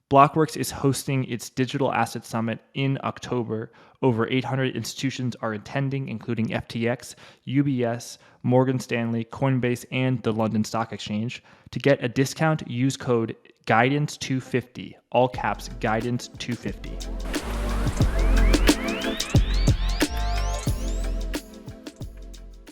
Blockworks is hosting its Digital Asset Summit in October. Over 800 institutions are attending, including FTX, UBS, Morgan Stanley, Coinbase, and the London Stock Exchange. To get a discount, use code GUIDANCE250, all caps GUIDANCE250.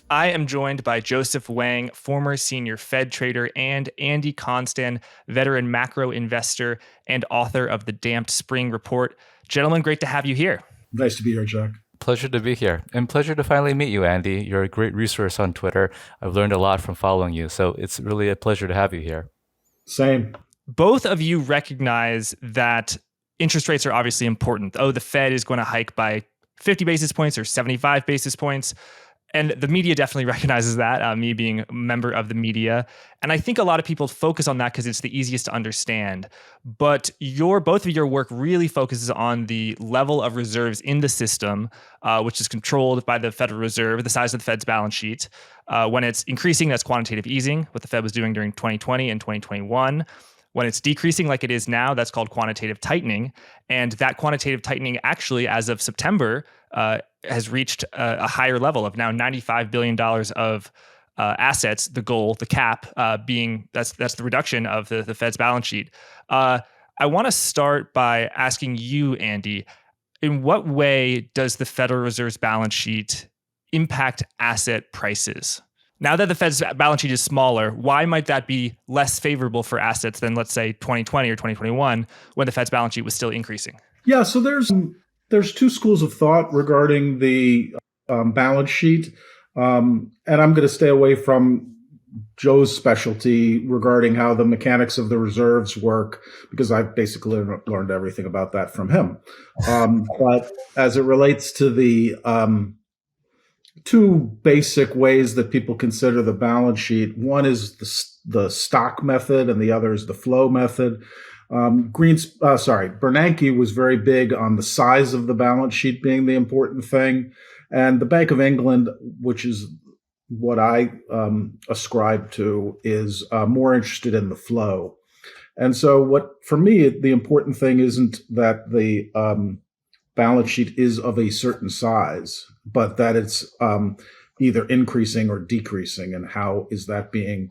I am joined by Joseph Wang, former senior Fed trader, and Andy Constan, veteran macro investor and author of the Damped Spring Report. Gentlemen, great to have you here. Nice to be here, Jack. Pleasure to be here, and pleasure to finally meet you, Andy. You're a great resource on Twitter. I've learned a lot from following you, so it's really a pleasure to have you here. Same. Both of you recognize that interest rates are obviously important. Oh, the Fed is going to hike by 50 basis points or 75 basis points. And the media definitely recognizes that, me being a member of the media. And I think a lot of people focus on that because it's the easiest to understand. But both of your work really focuses on the level of reserves in the system, which is controlled by the Federal Reserve, the size of the Fed's balance sheet. When it's increasing, that's quantitative easing, what the Fed was doing during 2020 and 2021. When it's decreasing like it is now, that's called quantitative tightening. And that quantitative tightening actually, as of September, has reached a higher level of now $95 billion of assets, the goal, the cap, being that's the reduction of the Fed's balance sheet. I want to start by asking you, Andy, in what way does the Federal Reserve's balance sheet impact asset prices? Now that the Fed's balance sheet is smaller, why might that be less favorable for assets than, let's say, 2020 or 2021 when the Fed's balance sheet was still increasing? Yeah, so there's two schools of thought regarding the balance sheet. And I'm going to stay away from Joe's specialty regarding how the mechanics of the reserves work, because I've basically learned everything about that from him. But as it relates to the two basic ways that people consider the balance sheet, one is the stock method and the other is the flow method. Bernanke was very big on the size of the balance sheet being the important thing. And the Bank of England, which is what I ascribe to, is more interested in the flow. And so for me, the important thing isn't that the balance sheet is of a certain size, but that it's either increasing or decreasing, and how is that being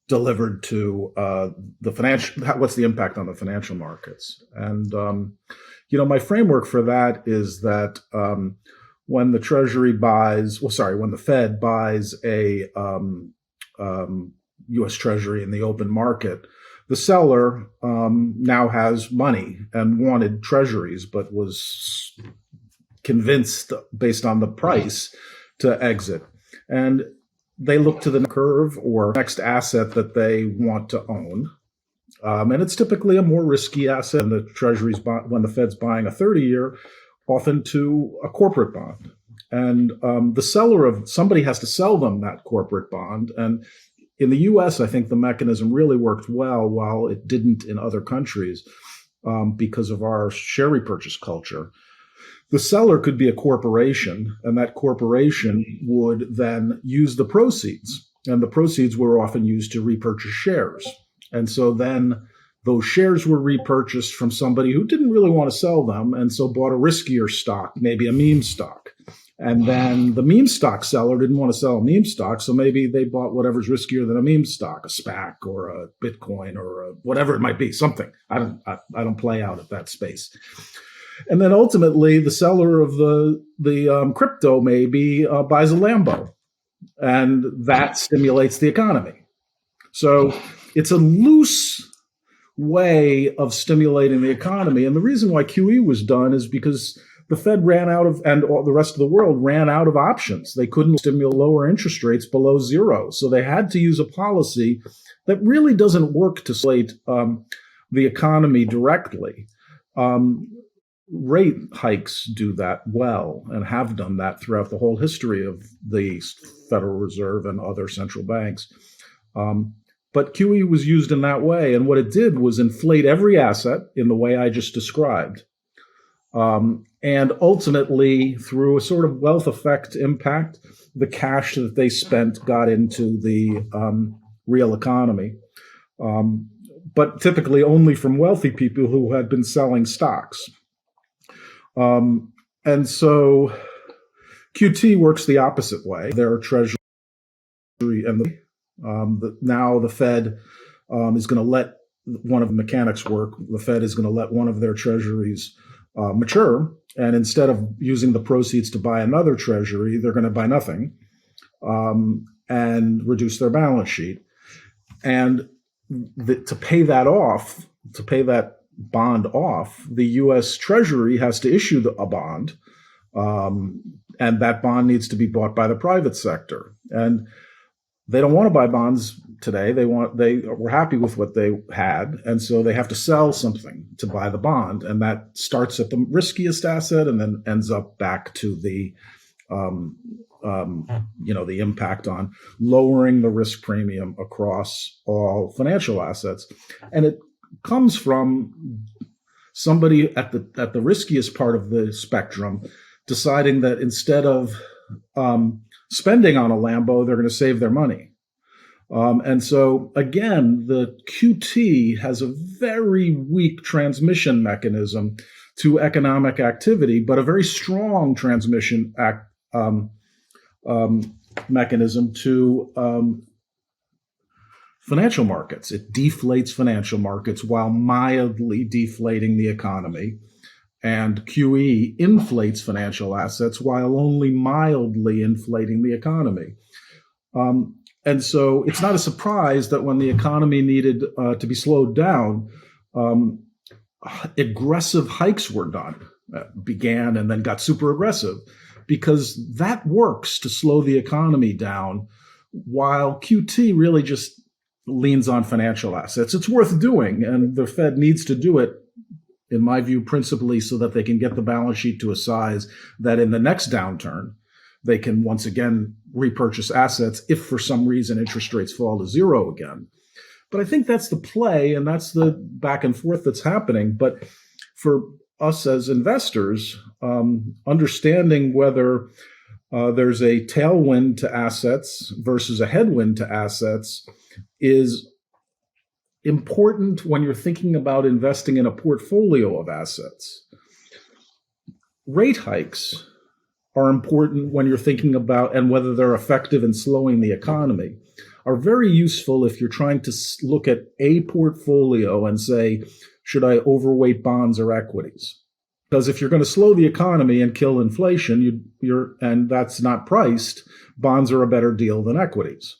delivered to the financial, what's the impact on the financial markets? And, my framework for that is that when the Treasury when the Fed buys a U.S. Treasury in the open market, the seller now has money and wanted treasuries, but was convinced based on the price to exit. And they look to the curve or next asset that they want to own. And it's typically a more risky asset. And the Treasury's when the Fed's buying a 30-year, often to a corporate bond. And somebody has to sell them that corporate bond. And in the U.S., I think the mechanism really worked well, while it didn't in other countries because of our share repurchase culture. The seller could be a corporation, and that corporation would then use the proceeds. And the proceeds were often used to repurchase shares. And so then those shares were repurchased from somebody who didn't really want to sell them, and so bought a riskier stock, maybe a meme stock. And then the meme stock seller didn't want to sell a meme stock, so maybe they bought whatever's riskier than a meme stock, a SPAC or a Bitcoin or whatever it might be, something. I don't play out at that space. And then ultimately, the seller of the crypto maybe buys a Lambo, and that stimulates the economy. So it's a loose way of stimulating the economy. And the reason why QE was done is because the Fed ran out of, and all the rest of the world ran out of options. They couldn't stimulate lower interest rates below zero. So they had to use a policy that really doesn't work to stimulate the economy directly. Rate hikes do that well and have done that throughout the whole history of the Federal Reserve and other central banks. But QE was used in that way. And what it did was inflate every asset in the way I just described. And ultimately, through a sort of wealth effect impact, the cash that they spent got into the real economy. but typically only from wealthy people who had been selling stocks. And so QT works the opposite way. There are Treasury and now the Fed is going to let one of the mechanics work. The Fed is going to let one of their treasuries mature. And instead of using the proceeds to buy another treasury, they're going to buy nothing and reduce their balance sheet. And to pay that off, to pay that bond off, the U.S. Treasury has to issue a bond. And that bond needs to be bought by the private sector. And they don't want to buy bonds today. They were happy with what they had. And so they have to sell something to buy the bond. And that starts at the riskiest asset and then ends up back to the the impact on lowering the risk premium across all financial assets. And it comes from somebody at the riskiest part of the spectrum deciding that instead of spending on a Lambo, they're going to save their money. And so, again, the QT has a very weak transmission mechanism to economic activity, but a very strong transmission mechanism to financial markets. It deflates financial markets while mildly deflating the economy. And QE inflates financial assets while only mildly inflating the economy. And so it's not a surprise that when the economy needed to be slowed down, aggressive hikes were done, began and then got super aggressive, because that works to slow the economy down, while QT really just leans on financial assets. It's worth doing, and the Fed needs to do it, in my view, principally so that they can get the balance sheet to a size that in the next downturn, they can once again repurchase assets if for some reason interest rates fall to zero again. But I think that's the play, and that's the back and forth that's happening. But for us as investors, understanding whether there's a tailwind to assets versus a headwind to assets is important when you're thinking about investing in a portfolio of assets. Rate hikes are important when you're thinking about, and whether they're effective in slowing the economy, are very useful if you're trying to look at a portfolio and say, should I overweight bonds or equities? Because if you're going to slow the economy and kill inflation, and that's not priced, bonds are a better deal than equities.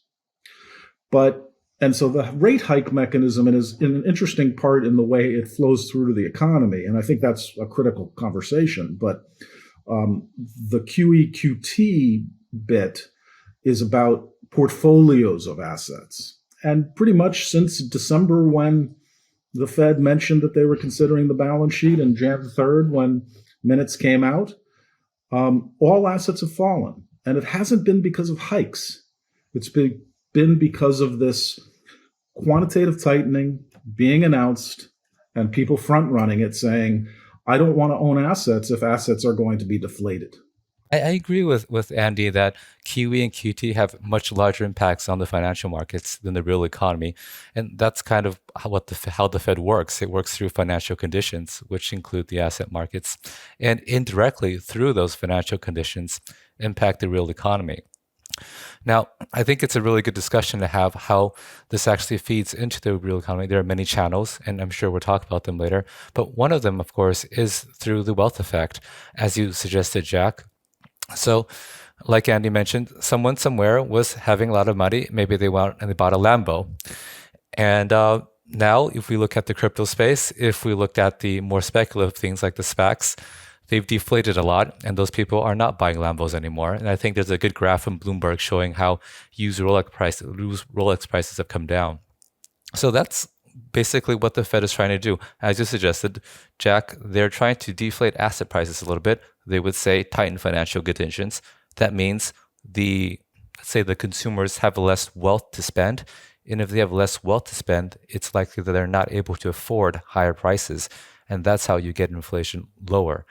And so the rate hike mechanism is an interesting part in the way it flows through to the economy. And I think that's a critical conversation. But the QE/QT bit is about portfolios of assets. And pretty much since December, when the Fed mentioned that they were considering the balance sheet, and Jan 3rd, when minutes came out, all assets have fallen. And it hasn't been because of hikes. It's been because of this quantitative tightening being announced and people front running it, saying, I don't want to own assets if assets are going to be deflated. I agree with Andy that QE and QT have much larger impacts on the financial markets than the real economy. And that's kind of how the Fed works. It works through financial conditions, which include the asset markets, and indirectly through those financial conditions impact the real economy. Now, I think it's a really good discussion to have how this actually feeds into the real economy. There are many channels, and I'm sure we'll talk about them later. But one of them, of course, is through the wealth effect, as you suggested, Jack. So, like Andy mentioned, someone somewhere was having a lot of money. Maybe they went and they bought a Lambo. And now, if we look at the crypto space, if we looked at the more speculative things like the SPACs, they've deflated a lot, and those people are not buying Lambos anymore. And I think there's a good graph from Bloomberg showing how used Rolex prices have come down. So that's basically what the Fed is trying to do. As you suggested, Jack, they're trying to deflate asset prices a little bit. They would say tighten financial conditions. That means let's say the consumers have less wealth to spend. And if they have less wealth to spend, it's likely that they're not able to afford higher prices. And that's how you get inflation lower.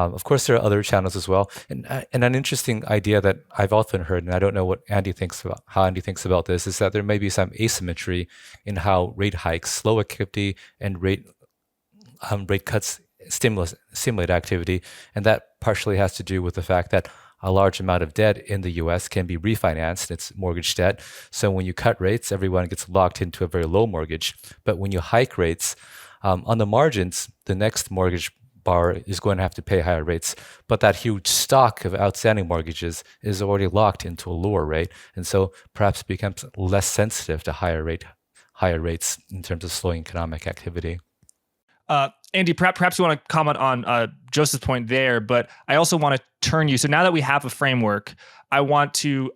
Of course, there are other channels as well. And an interesting idea that I've often heard, and I don't know what Andy thinks about, how Andy thinks about this, is that there may be some asymmetry in how rate hikes slow activity and rate cuts stimulate activity. And that partially has to do with the fact that a large amount of debt in the US can be refinanced. It's mortgage debt. So when you cut rates, everyone gets locked into a very low mortgage. But when you hike rates, on the margins, the next mortgage borrower is going to have to pay higher rates. But that huge stock of outstanding mortgages is already locked into a lower rate. And so perhaps becomes less sensitive to higher rates in terms of slowing economic activity. Andy, perhaps you want to comment on Joseph's point there, but I also want to turn you. So now that we have a framework, I want to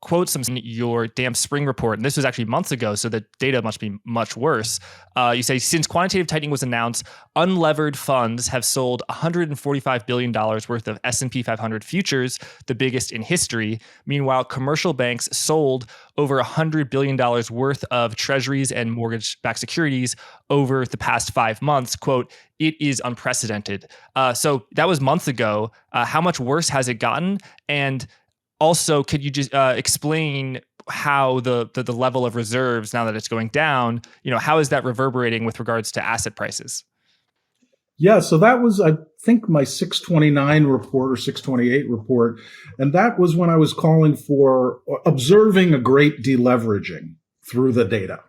quote some in your damn spring report. And this was actually months ago, so the data must be much worse. You say, since quantitative tightening was announced, unlevered funds have sold $145 billion worth of S&P 500 futures, the biggest in history. Meanwhile, commercial banks sold over $100 billion worth of treasuries and mortgage-backed securities over the past 5 months. Quote, it is unprecedented. So that was months ago. How much worse has it gotten? And also, could you just explain how the level of reserves, now that it's going down, how is that reverberating with regards to asset prices? Yeah, so that was, I think, my 629 report or 628 report. And that was when I was calling for observing a great deleveraging through the data.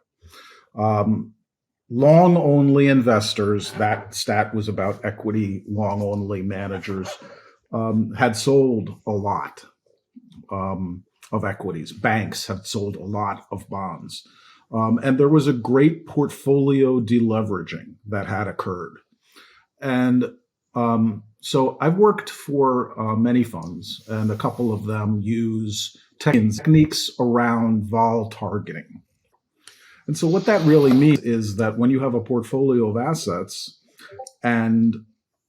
Long-only investors, that stat was about equity long-only managers, had sold a lot of equities. Banks have sold a lot of bonds. And there was a great portfolio deleveraging that had occurred. And so I've worked for many funds, and a couple of them use techniques around vol targeting. And so what that really means is that when you have a portfolio of assets and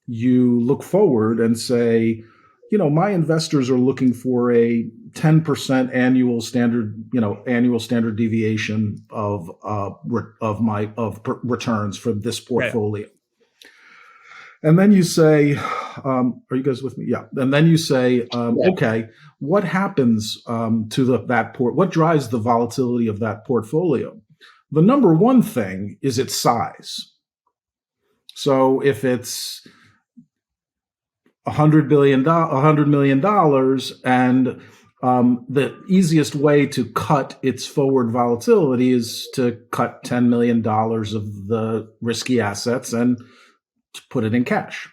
you look forward and say, my investors are looking for a 10% annual standard deviation of returns for this portfolio. Right. And then you say, are you guys with me? Yeah. And then you say, okay, what happens to what drives the volatility of that portfolio? The number one thing is its size. So if it's $100 million, and the easiest way to cut its forward volatility is to cut $10 million of the risky assets and to put it in cash.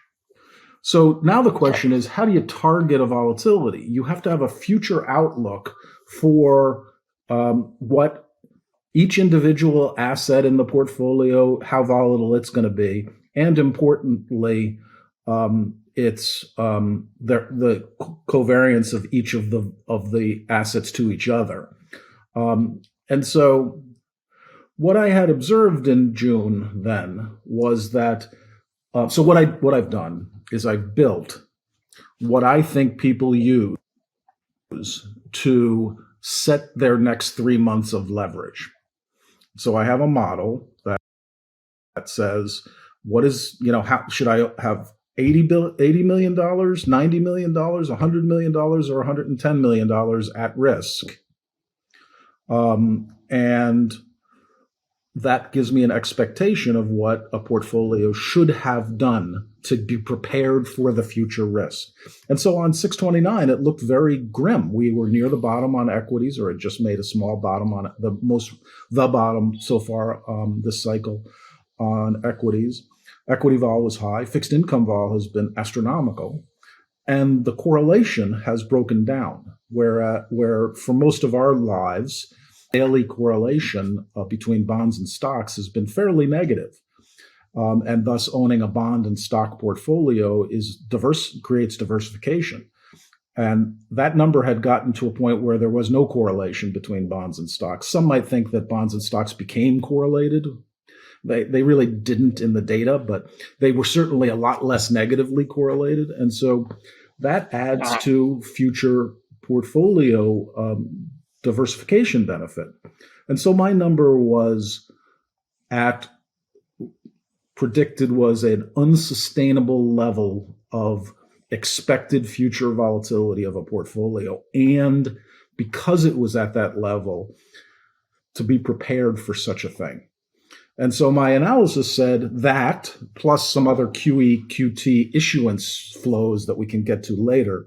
So now the question is, how do you target a volatility? You have to have a future outlook for what each individual asset in the portfolio, how volatile it's going to be, and importantly, it's the covariance of each of the assets to each other. And so what I had observed in June then was that so what I've done is I've built what I think people use to set their next 3 months of leverage. So I have a model that says, how should I have $80 million, $90 million, $100 million, or $110 million at risk? And that gives me an expectation of what a portfolio should have done to be prepared for the future risk. And so on 629, it looked very grim. We were near the bottom on equities, or it just made a small bottom on the bottom so far this cycle on equities. Equity vol was high. Fixed income vol has been astronomical. And the correlation has broken down, where for most of our lives, daily correlation between bonds and stocks has been fairly negative. And thus owning a bond and stock portfolio creates diversification. And that number had gotten to a point where there was no correlation between bonds and stocks. Some might think that bonds and stocks became correlated. They really didn't in the data, but they were certainly a lot less negatively correlated. And so that adds to future portfolio diversification benefit. And so my number predicted was an unsustainable level of expected future volatility of a portfolio, and because it was at that level, to be prepared for such a thing. And so my analysis said that, plus some other QE, QT issuance flows that we can get to later,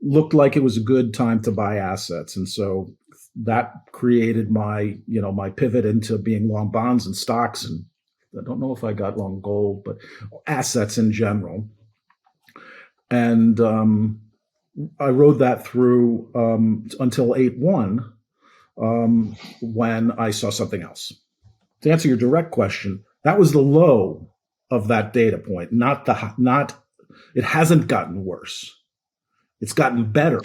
looked like it was a good time to buy assets. And so that created my pivot into being long bonds and stocks. And I don't know if I got long gold, but assets in general. And I rode that through until 8/1 when I saw something else. To answer your direct question, that was the low of that data point, it hasn't gotten worse. It's gotten better.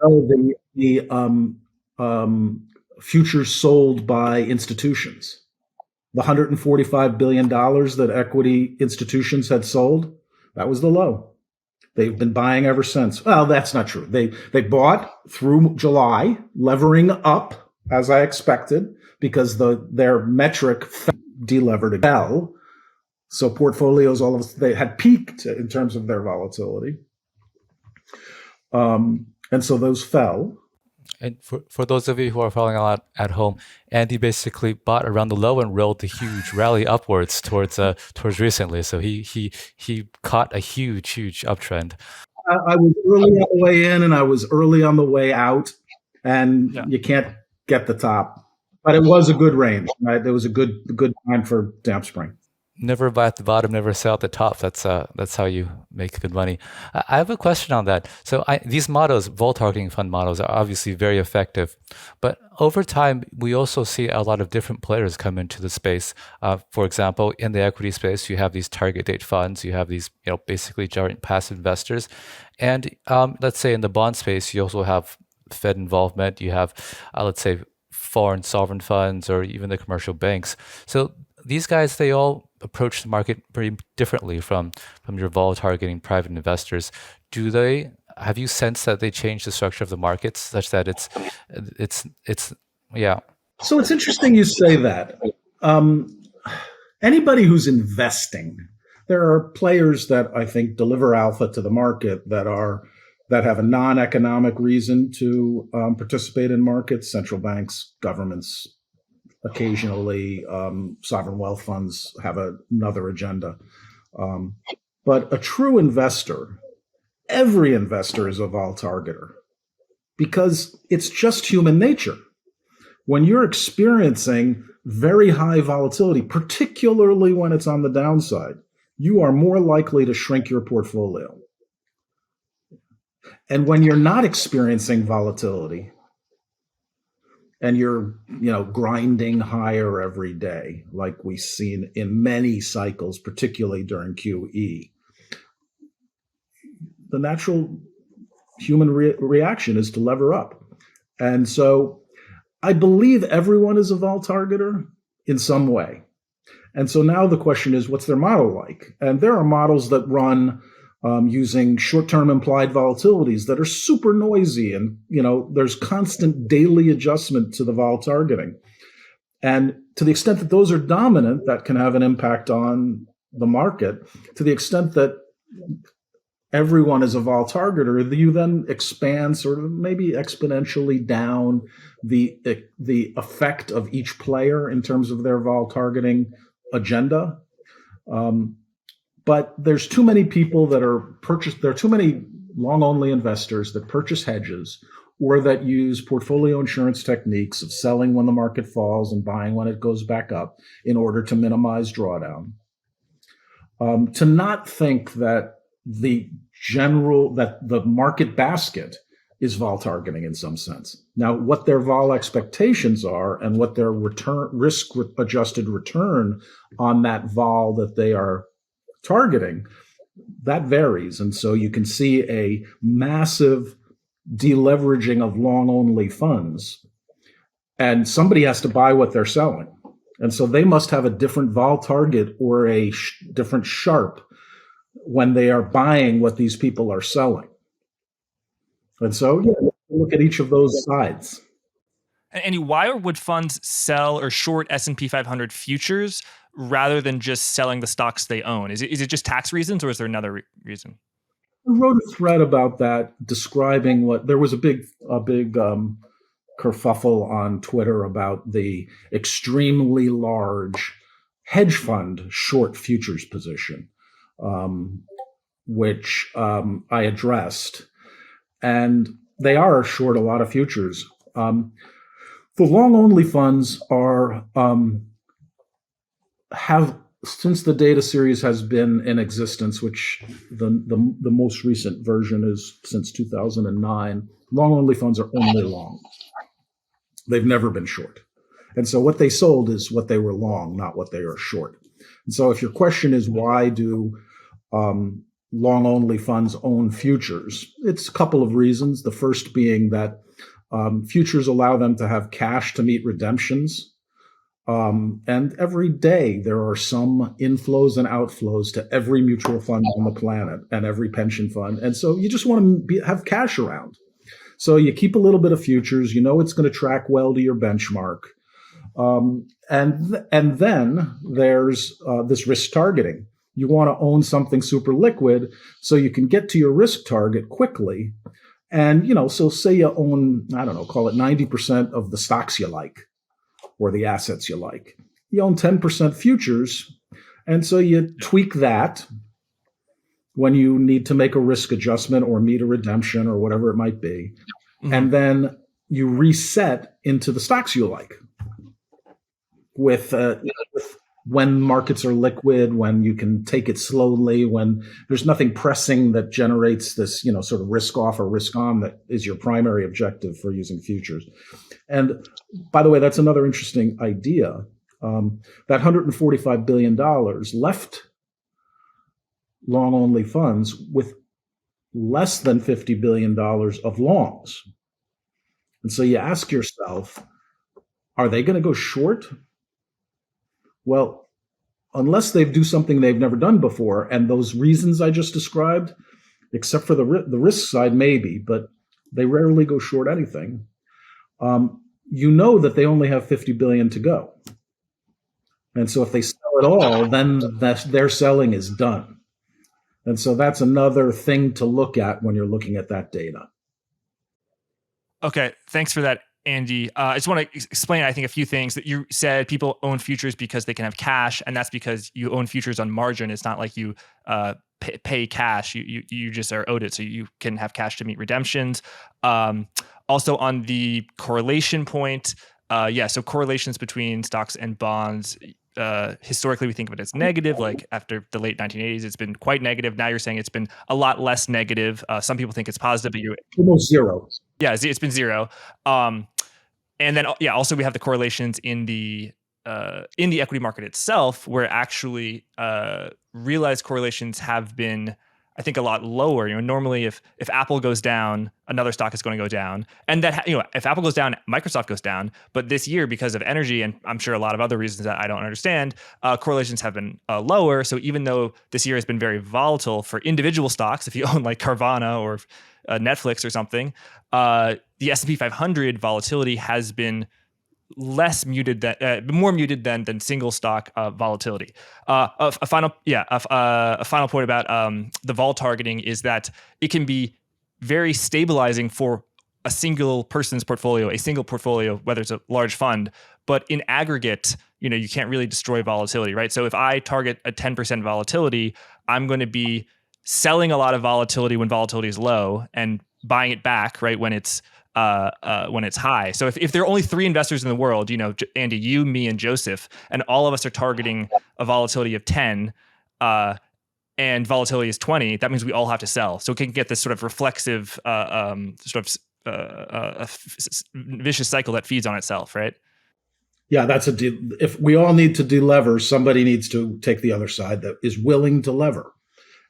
No, the futures sold by institutions, the $145 billion that equity institutions had sold, that was the low. They've been buying ever since. Well, that's not true. They bought through July, levering up as I expected, because their metric delevered fell. So portfolios they had peaked in terms of their volatility. And so those fell. And for those of you who are following along at home, Andy basically bought around the low and rode the huge rally upwards towards recently. So he caught a huge uptrend. I was early on the way in, and I was early on the way out, and you can't get the top. But it was a good range. Right? There was a good time for damp spring. Never buy at the bottom, never sell at the top. That's how you make good money. I have a question on that. So these models, vol targeting fund models, are obviously very effective, but over time we also see a lot of different players come into the space. For example, in the equity space, you have these target date funds, you have these basically giant passive investors, and let's say in the bond space, you also have Fed involvement. You have let's say foreign sovereign funds or even the commercial banks. So these guys, they all approach the market very differently from your vol targeting private investors. Have you sensed that they change the structure of the markets such that it's So it's interesting you say that. Anybody who's investing, there are players that I think deliver alpha to the market that have a non-economic reason to participate in markets, central banks, governments. Occasionally, sovereign wealth funds have another agenda. But a true investor, every investor is a vol targeter because it's just human nature. When you're experiencing very high volatility, particularly when it's on the downside, you are more likely to shrink your portfolio. And when you're not experiencing volatility, and you're, grinding higher every day, like we've seen in many cycles, particularly during QE, the natural human reaction is to lever up. And so I believe everyone is a vol targeter in some way. And so now the question is, what's their model like? And there are models that run using short-term implied volatilities that are super noisy, and there's constant daily adjustment to the vol targeting. And to the extent that those are dominant, that can have an impact on the market. To the extent that everyone is a vol targeter, you then expand sort of maybe exponentially down the effect of each player in terms of their vol targeting agenda. But there's too many people there are too many long-only investors that purchase hedges or that use portfolio insurance techniques of selling when the market falls and buying when it goes back up in order to minimize drawdown. To not think that the market basket is vol targeting in some sense. Now, what their vol expectations are and what their risk-adjusted return on that vol that they are targeting, that varies. And so you can see a massive deleveraging of long-only funds, and somebody has to buy what they're selling. And so they must have a different vol target or a different Sharpe when they are buying what these people are selling. And so, look at each of those sides. And why would funds sell or short S&P 500 futures rather than just selling the stocks they own? Is it just tax reasons, or is there another reason? I wrote a thread about that, describing what there was a big kerfuffle on Twitter about the extremely large hedge fund short futures position, which I addressed, and they are short a lot of futures. The long only funds are have, since the data series has been in existence, which the most recent version is since 2009. Long only funds are only long. They've never been short. And so what they sold is what they were long, not what they are short. And so if your question is why do long only funds own futures, it's a couple of reasons. The first being that futures allow them to have cash to meet redemptions. And every day there are some inflows and outflows to every mutual fund on the planet and every pension fund. And so you just want to have cash around. So you keep a little bit of futures, you know it's going to track well to your benchmark. And then there's this risk targeting. You want to own something super liquid so you can get to your risk target quickly. And, so say you own, I don't know, call it 90% of the stocks you like or the assets you like. You own 10% futures. And so you tweak that when you need to make a risk adjustment or meet a redemption or whatever it might be. Mm-hmm. And then you reset into the stocks you like with when markets are liquid, when you can take it slowly, when there's nothing pressing that generates this, sort of risk off or risk on that is your primary objective for using futures. And by the way, that's another interesting idea. That $145 billion left long only funds with less than $50 billion of longs. And so you ask yourself, are they going to go short? Well, unless they do something they've never done before, and those reasons I just described, except for the risk side, maybe, but they rarely go short anything. You know that they only have 50 billion to go. And so if they sell it all, then their selling is done. And so that's another thing to look at when you're looking at that data. Okay, thanks for that, Andy. I just want to explain, I think, a few things that you said. People own futures because they can have cash, and that's because you own futures on margin. It's not like you pay cash. You just are owed it, so you can have cash to meet redemptions. Also, on the correlation point, so correlations between stocks and bonds, historically we think of it as negative. Like after the late 1980s, it's been quite negative. Now you're saying it's been a lot less negative. Some people think it's positive, but you're almost zero. Yeah, it's been zero. And then also we have the correlations in the equity market itself, where actually realized correlations have been, I think, a lot lower. Normally if Apple goes down, another stock is going to go down, and that if Apple goes down, Microsoft goes down. But this year, because of energy, and I'm sure a lot of other reasons that I don't understand, correlations have been lower. So even though this year has been very volatile for individual stocks, if you own like Carvana or Netflix or something, the S&P 500 volatility has been less muted than more muted than single stock volatility. A final point about the vol targeting is that it can be very stabilizing for a single person's portfolio, whether it's a large fund, but in aggregate, you can't really destroy volatility, right? So if I target a 10% volatility, I'm going to be selling a lot of volatility when volatility is low and buying it back, right, when it's high. So if there are only 3 investors in the world, Andy, you, me, and Joseph, and all of us are targeting a volatility of 10, and volatility is 20, that means we all have to sell. So it can get this sort of reflexive, vicious cycle that feeds on itself, right? Yeah, that's if we all need to delever, somebody needs to take the other side that is willing to lever.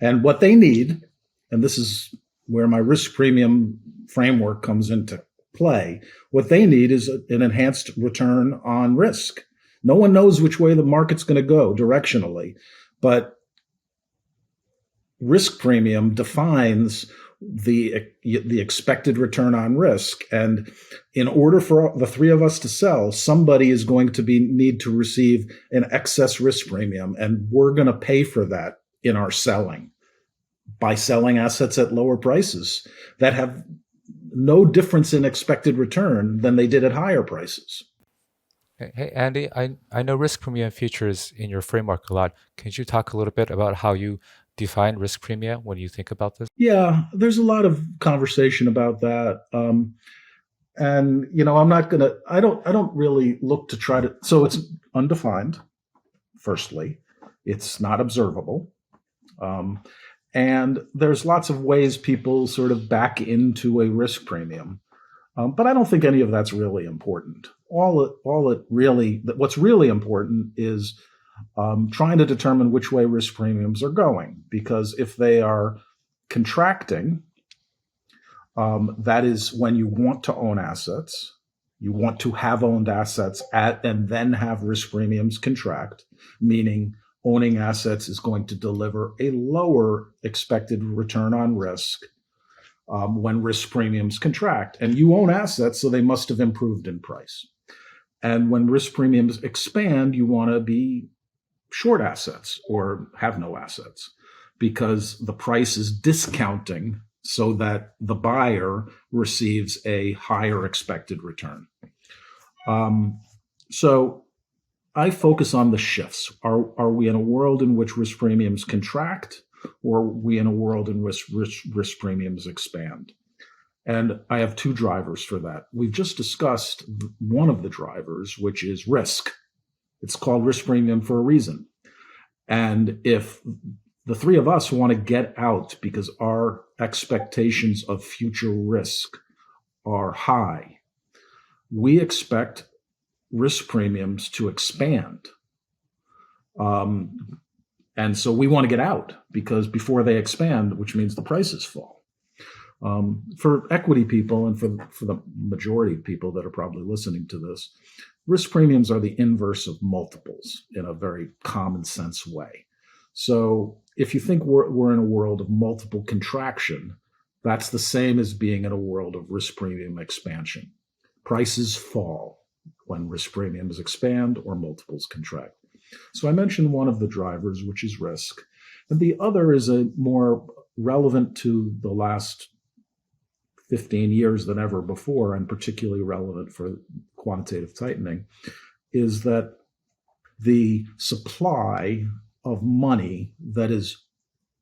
And what they need, and this is where my risk premium framework comes into play, what they need is an enhanced return on risk. No one knows which way the market's going to go directionally, but risk premium defines the expected return on risk. And in order for the three of us to sell, somebody is going to need to receive an excess risk premium, and we're going to pay for that in our selling by selling assets at lower prices that have no difference in expected return than they did at higher prices. Hey, Andy, I know risk premium features in your framework a lot. Can you talk a little bit about how you define risk premium when you think about this? Yeah, there's a lot of conversation about that. And I don't really look to try to, so it's undefined. Firstly, it's not observable. And there's lots of ways people sort of back into a risk premium. But I don't think any of that's really important. What's really important is trying to determine which way risk premiums are going, because if they are contracting, that is when you want to own assets. You want to have owned assets and then have risk premiums contract, meaning owning assets is going to deliver a lower expected return on risk when risk premiums contract. And you own assets, so they must have improved in price. And when risk premiums expand, you want to be short assets or have no assets, because the price is discounting so that the buyer receives a higher expected return. So I focus on the shifts. Are we in a world in which risk premiums contract, or are we in a world in which risk premiums expand? And I have two drivers for that. We've just discussed one of the drivers, which is risk. It's called risk premium for a reason. And if the three of us want to get out because our expectations of future risk are high, we expect risk premiums to expand. And so we want to get out, because before they expand, which means the prices fall. For equity people and for the majority of people that are probably listening to this, risk premiums are the inverse of multiples in a very common sense way. So if you think we're in a world of multiple contraction, that's the same as being in a world of risk premium expansion. Prices fall when risk premiums expand or multiples contract. So I mentioned one of the drivers, which is risk. And the other is a more relevant to the last 15 years than ever before, and particularly relevant for quantitative tightening, is that the supply of money that is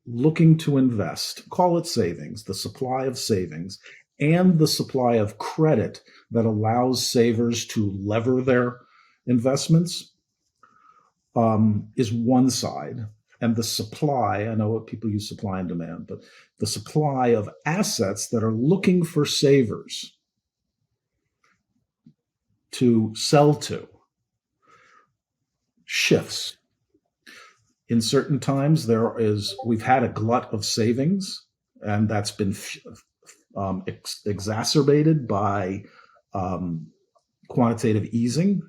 looking to invest, call it savings, the supply of savings, and the supply of credit that allows savers to lever their investments is one side. And the supply, I know what people use supply and demand, but the supply of assets that are looking for savers to sell to shifts. In certain times, we've had a glut of savings, and that's been exacerbated by quantitative easing,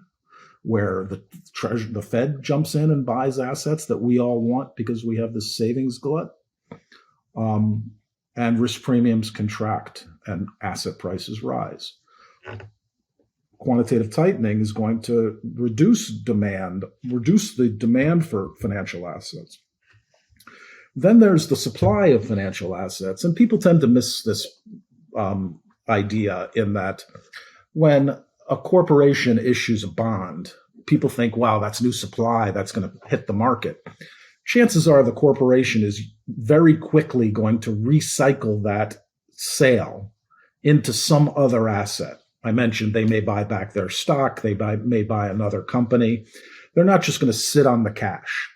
where the Fed jumps in and buys assets that we all want because we have this savings glut, and risk premiums contract and asset prices rise. Quantitative tightening is going to reduce the demand for financial assets. Then there's the supply of financial assets, and people tend to miss this idea in that when a corporation issues a bond, people think, wow, that's new supply, that's going to hit the market. Chances are the corporation is very quickly going to recycle that sale into some other asset. I mentioned they may buy back their stock, they may buy another company. They're not just going to sit on the cash.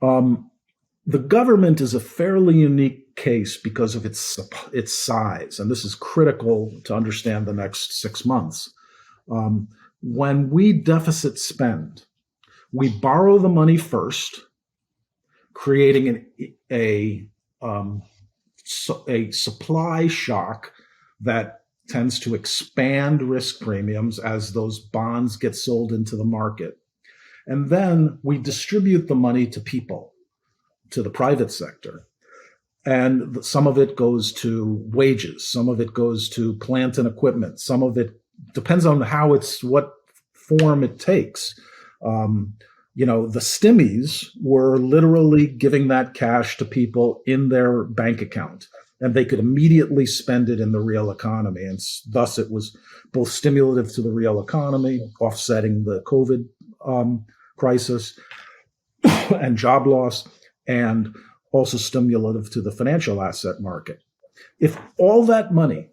The government is a fairly unique case because of its size, and this is critical to understand the next 6 months. When we deficit spend, we borrow the money first, creating a supply shock that tends to expand risk premiums as those bonds get sold into the market. And then we distribute the money to people, to the private sector. And some of it goes to wages. Some of it goes to plant and equipment. Some of it depends on what form it takes. The stimmies were literally giving that cash to people in their bank account, and they could immediately spend it in the real economy. And thus it was both stimulative to the real economy, offsetting the COVID crisis and job loss, and also stimulative to the financial asset market. If all that money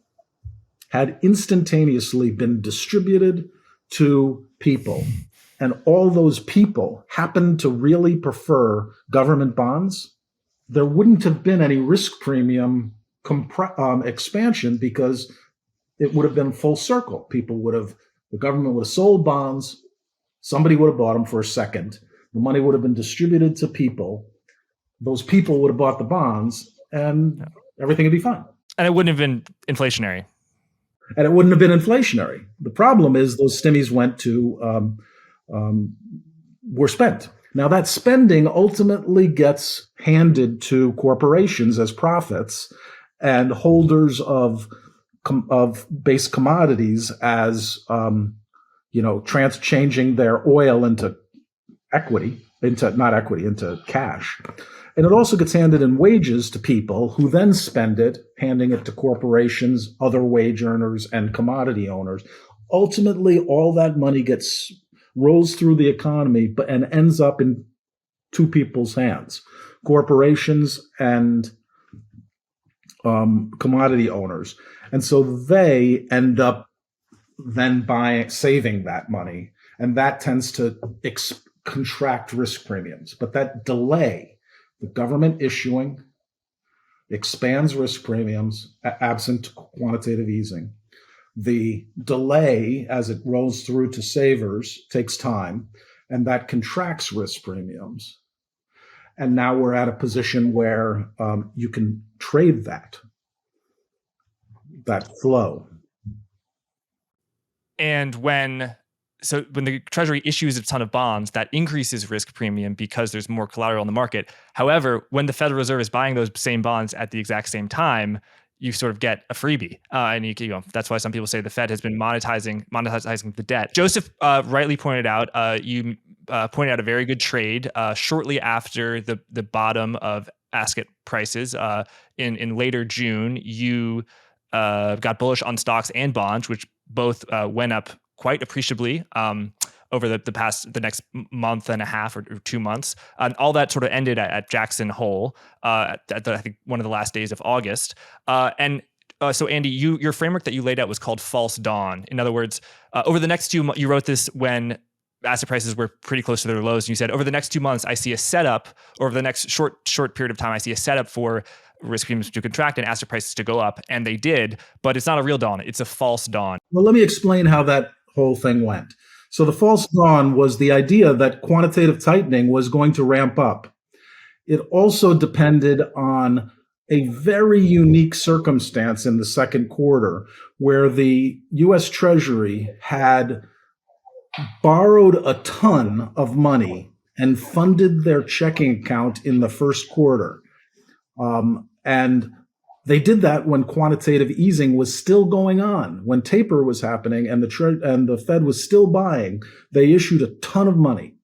had instantaneously been distributed to people, and all those people happened to really prefer government bonds, there wouldn't have been any risk premium expansion, because it would have been full circle. The government would have sold bonds, somebody would have bought them for a second, the money would have been distributed to people, those people would have bought the bonds, and everything would be fine. And it wouldn't have been inflationary. The problem is those stimmies were spent. Now that spending ultimately gets handed to corporations as profits, and holders of base commodities as changing their oil into cash. And it also gets handed in wages to people who then spend it, handing it to corporations, other wage earners, and commodity owners. Ultimately, all that money rolls through the economy and ends up in two people's hands, corporations and commodity owners. And so they end up then saving that money, and that tends to contract risk premiums. But that delay, the government issuing, expands risk premiums absent quantitative easing. The delay as it rolls through to savers takes time, and that contracts risk premiums. And now we're at a position where you can trade that flow. And when the Treasury issues a ton of bonds, that increases risk premium because there's more collateral in the market. However, when the Federal Reserve is buying those same bonds at the exact same time, you sort of get a freebie. And that's why some people say the Fed has been monetizing the debt. Joseph rightly pointed out, you pointed out a very good trade shortly after the bottom of asset prices in later June. You got bullish on stocks and bonds, which both went up quite appreciably over the next month and a half or 2 months. And all that sort of ended at Jackson Hole I think one of the last days of August. So Andy, your framework that you laid out was called False Dawn. In other words, over the next 2 months, you wrote this when asset prices were pretty close to their lows. And you said, over the next 2 months, I see a setup, or over the next short period of time, I see a setup for risk premiums to contract and asset prices to go up. And they did, but it's not a real dawn. It's a false dawn. Well, let me explain how that whole thing went. So the false dawn was the idea that quantitative tightening was going to ramp up. It also depended on a very unique circumstance in the second quarter where the U.S. Treasury had borrowed a ton of money and funded their checking account in the first quarter. And they did that when quantitative easing was still going on, when taper was happening and the Fed was still buying. They issued a ton of money.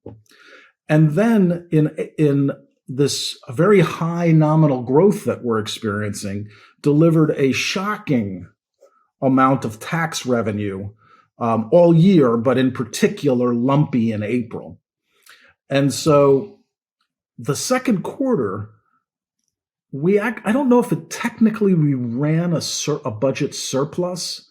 And then in this very high nominal growth that we're experiencing, delivered a shocking amount of tax revenue all year, but in particular lumpy in April. And so the second quarter, I don't know if we ran a budget surplus,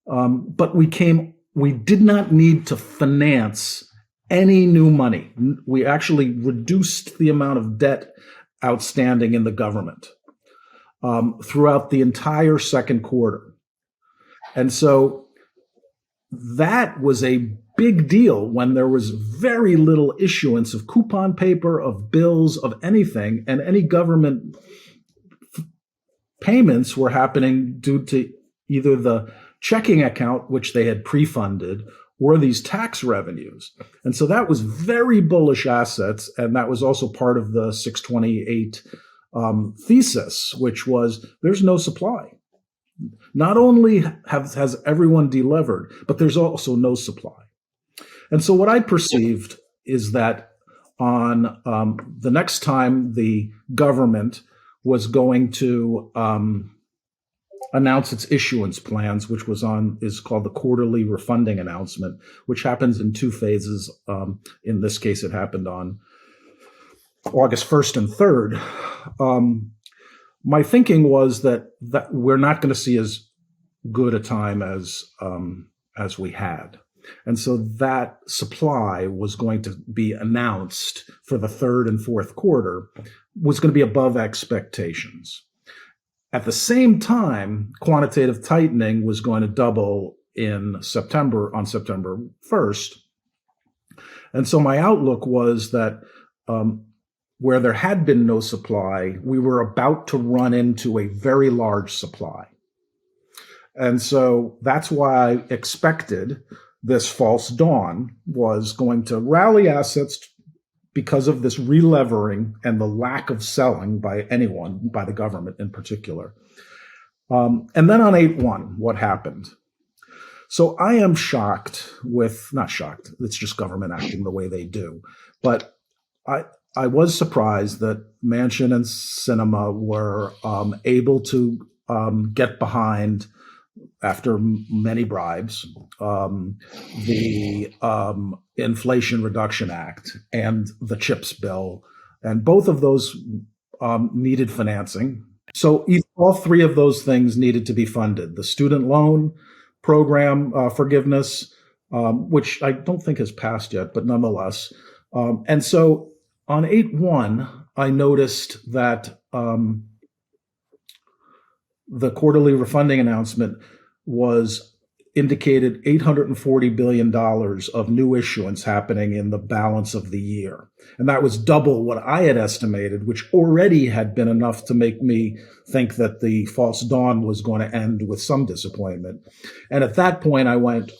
but we did not need to finance any new money. We actually reduced the amount of debt outstanding in the government throughout the entire second quarter. And so that was a big deal when there was very little issuance of coupon paper, of bills, of anything, and any government payments were happening due to either the checking account, which they had pre-funded, or these tax revenues. And so that was very bullish assets, and that was also part of the 628 thesis, which was there's no supply. Not only has everyone delevered, but there's also no supply. And so what I perceived is that on the next time the government was going to announce its issuance plans, which is called the quarterly refunding announcement, which happens in two phases. In this case, it happened on August 1st and 3rd. My thinking was that we're not going to see as good a time as we had. And so that supply was going to be announced for the third and fourth quarter, was going to be above expectations. At the same time, quantitative tightening was going to double on September 1st. And so my outlook was that where there had been no supply, we were about to run into a very large supply. And so that's why I expected this false dawn was going to rally assets because of this relevering and the lack of selling by anyone, by the government in particular. And then on 8/1, what happened? So I am not shocked, it's just government acting the way they do. But I was surprised that Manchin and Sinema were able to get behind, after many bribes, the Inflation Reduction Act and the CHIPS bill. And both of those needed financing. So all three of those things needed to be funded. The student loan program forgiveness, which I don't think has passed yet, but nonetheless. And so on 8/1, I noticed that the quarterly refunding announcement indicated $840 billion of new issuance happening in the balance of the year. And that was double what I had estimated, which already had been enough to make me think that the false dawn was going to end with some disappointment. And at that point, I went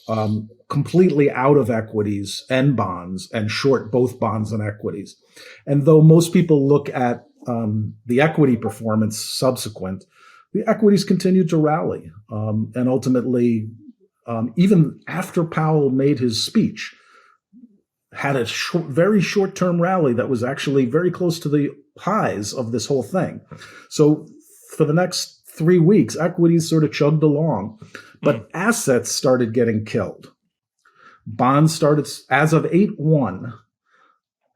completely out of equities and bonds and short both bonds and equities. And though most people look at the equity performance subsequent, the equities continued to rally. And ultimately, even after Powell made his speech, had a very short-term rally that was actually very close to the highs of this whole thing. So for the next 3 weeks, equities sort of chugged along, but assets started getting killed. Bonds started, as of 8/1,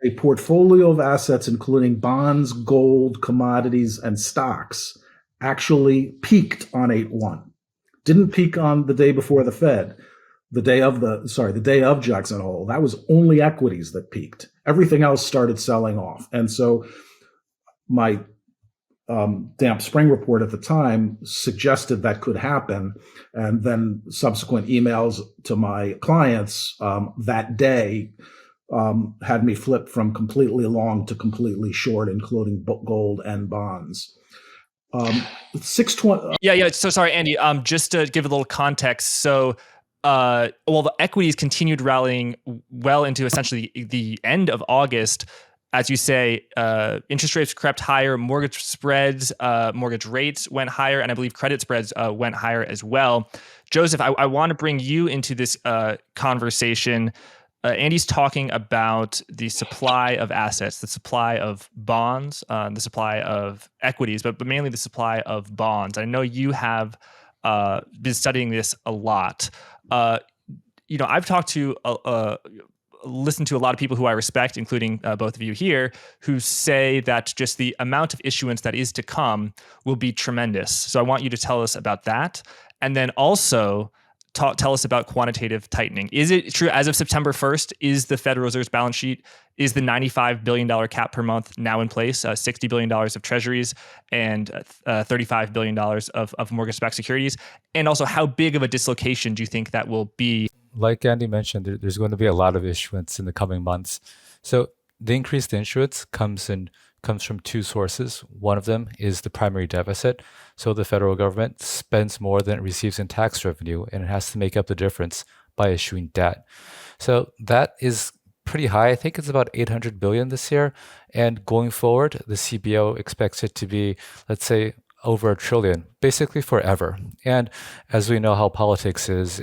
a portfolio of assets, including bonds, gold, commodities, and stocks, actually peaked on 8/1. Didn't peak on the day before the Fed, the day of Jackson Hole. That was only equities that peaked. Everything else started selling off. And so my damp spring report at the time suggested that could happen. And then subsequent emails to my clients that day had me flip from completely long to completely short, including gold and bonds. 620. Yeah. So sorry, Andy. Just to give a little context. So, the equities continued rallying well into essentially the end of August. As you say, interest rates crept higher, mortgage spreads, mortgage rates went higher, and I believe credit spreads went higher as well. Joseph, I want to bring you into this conversation. Andy's talking about the supply of assets, the supply of bonds, the supply of equities, but mainly the supply of bonds. I know you have been studying this a lot. I've talked to, listened to a lot of people who I respect, including both of you here, who say that just the amount of issuance that is to come will be tremendous. So I want you to tell us about that. And then also, tell us about quantitative tightening. Is it true, as of September 1st, is the Federal Reserve's balance sheet, is the $95 billion cap per month now in place, $60 billion of treasuries and $35 billion of mortgage-backed securities? And also, how big of a dislocation do you think that will be? Like Andy mentioned, there's going to be a lot of issuance in the coming months. So the increased issuance comes from two sources. One of them is the primary deficit. So the federal government spends more than it receives in tax revenue, and it has to make up the difference by issuing debt. So that is pretty high. I think it's about 800 billion this year. And going forward, the CBO expects it to be, let's say, over a trillion, basically forever. And as we know how politics is,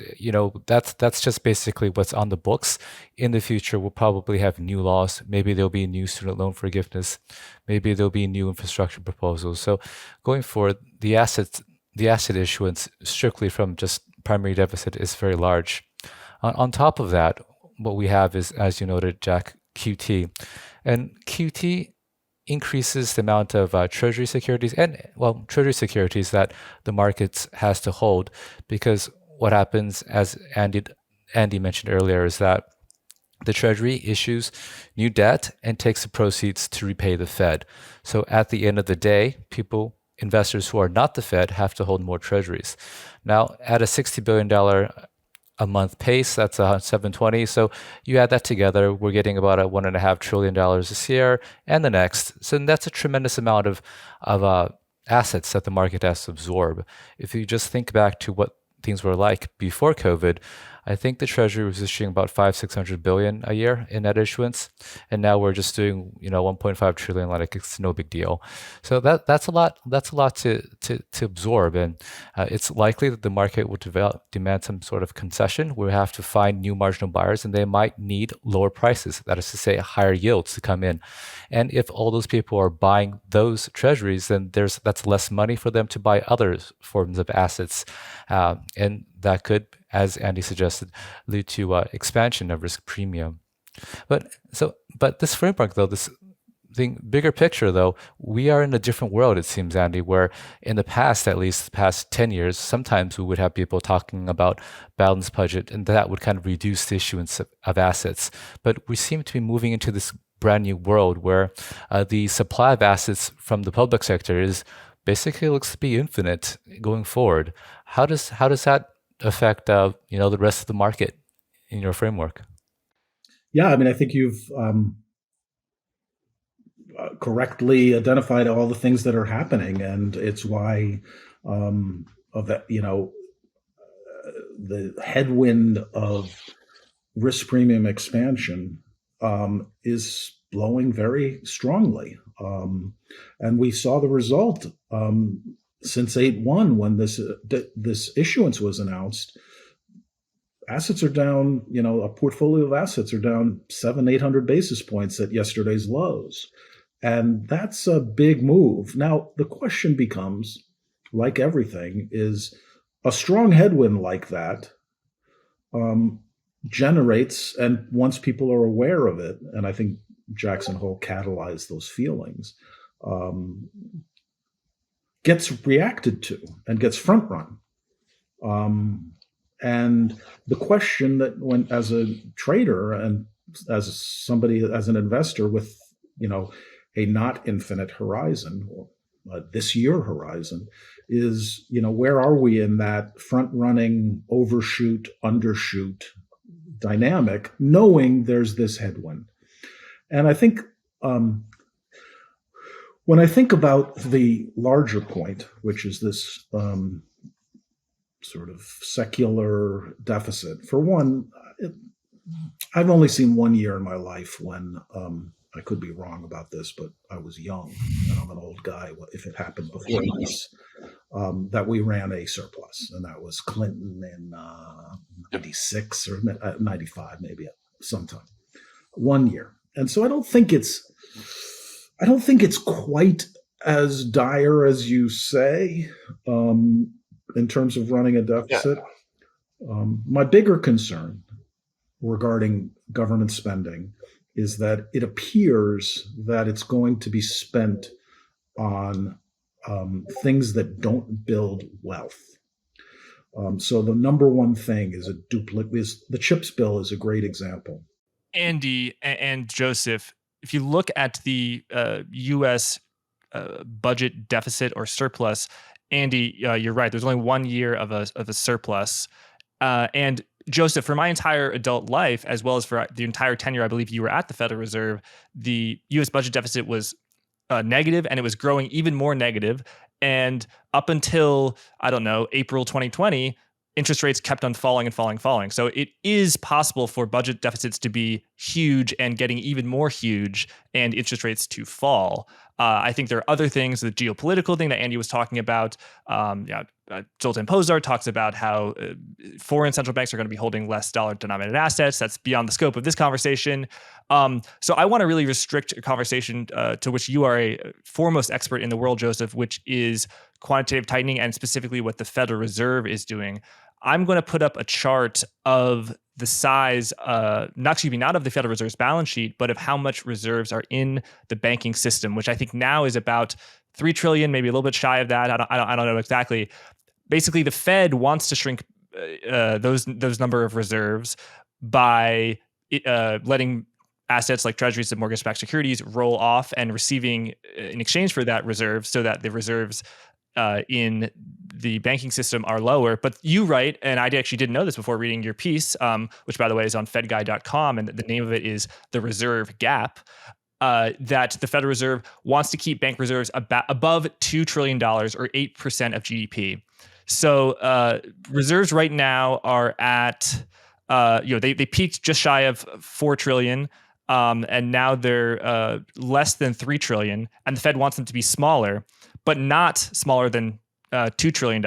that's just basically what's on the books. In the future, we'll probably have new laws. Maybe there'll be new student loan forgiveness. Maybe there'll be new infrastructure proposals. So going forward, the asset issuance strictly from just primary deficit is very large. On top of that, what we have is, as you noted, Jack, QT. And QT increases the amount of treasury securities treasury securities that the markets has to hold, because what happens, as Andy mentioned earlier, is that the Treasury issues new debt and takes the proceeds to repay the Fed. So at the end of the day, investors who are not the Fed have to hold more treasuries. Now, at a $60 billion a month pace, that's 720. So you add that together, we're getting about a $1.5 trillion this year and the next. So that's a tremendous amount of assets that the market has to absorb. If you just think back to what things were like before COVID, I think the Treasury was issuing about 600 billion a year in net issuance, and now we're just doing 1.5 trillion. Like, it's no big deal. So that's a lot. That's a lot to absorb, and it's likely that the market will demand some sort of concession. We have to find new marginal buyers, and they might need lower prices. That is to say, higher yields to come in. And if all those people are buying those Treasuries, then that's less money for them to buy other forms of assets, and that could, as Andy suggested, lead to expansion of risk premium. But this framework, though, this thing, bigger picture, though, we are in a different world, it seems, Andy, where in the past, at least the past 10 years, sometimes we would have people talking about balanced budget, and that would kind of reduce the issuance of assets. But we seem to be moving into this brand new world where the supply of assets from the public sector basically looks to be infinite going forward. How does that affect the rest of the market in your framework? Yeah, I mean, I think you've correctly identified all the things that are happening, and it's why the headwind of risk premium expansion is blowing very strongly, and we saw the result since 8/1 when this issuance was announced. Assets are down, a portfolio of assets are down 700-800 basis points at yesterday's lows. And that's a big move. Now, the question becomes, like everything, is a strong headwind like that generates, and once people are aware of it, and I think Jackson Hole catalyzed those feelings, gets reacted to and gets front run. And the question that, when, as a trader and as an investor with, a not infinite horizon, or this year horizon, is, where are we in that front running, overshoot, undershoot dynamic, knowing there's this headwind? And I think when I think about the larger point, which is this sort of secular deficit, for one, I've only seen 1 year in my life when, I could be wrong about this, but I was young and I'm an old guy, if it happened before this, that we ran a surplus, and that was Clinton in 96 or 95, maybe sometime. 1 year. And so I don't think it's quite as dire as you say, in terms of running a deficit. Yeah. My bigger concern regarding government spending is that it appears that it's going to be spent on things that don't build wealth. So the number one thing is the CHIPS bill is a great example. Andy and Joseph, if you look at the U.S. Budget deficit or surplus, Andy, you're right. There's only 1 year of a surplus, and Joseph, for my entire adult life, as well as for the entire tenure I believe you were at the Federal Reserve, the U.S. budget deficit was negative, and it was growing even more negative. And up until, I don't know, April 2020, interest rates kept on falling and falling, falling. So it is possible for budget deficits to be huge and getting even more huge and interest rates to fall. I think there are other things, the geopolitical thing that Andy was talking about. Zoltan Pozsar talks about how foreign central banks are going to be holding less dollar-denominated assets. That's beyond the scope of this conversation. So I want to really restrict a conversation to which you are a foremost expert in the world, Joseph, which is quantitative tightening and specifically what the Federal Reserve is doing. I'm going to put up a chart of the size, not of the Federal Reserve's balance sheet, but of how much reserves are in the banking system, which I think now is about 3 trillion, maybe a little bit shy of that. I don't know exactly. Basically, the Fed wants to shrink those number of reserves by letting assets like treasuries and mortgage-backed securities roll off and receiving in exchange for that reserve, so that the reserves in the banking system are lower. But you write, and I actually didn't know this before reading your piece, which by the way is on fedguy.com, and the name of it is The Reserve Gap, that the Federal Reserve wants to keep bank reserves above $2 trillion or 8% of GDP. So reserves right now are at, they peaked just shy of 4 trillion. And now they're less than 3 trillion, and the Fed wants them to be smaller, but not smaller than $2 trillion.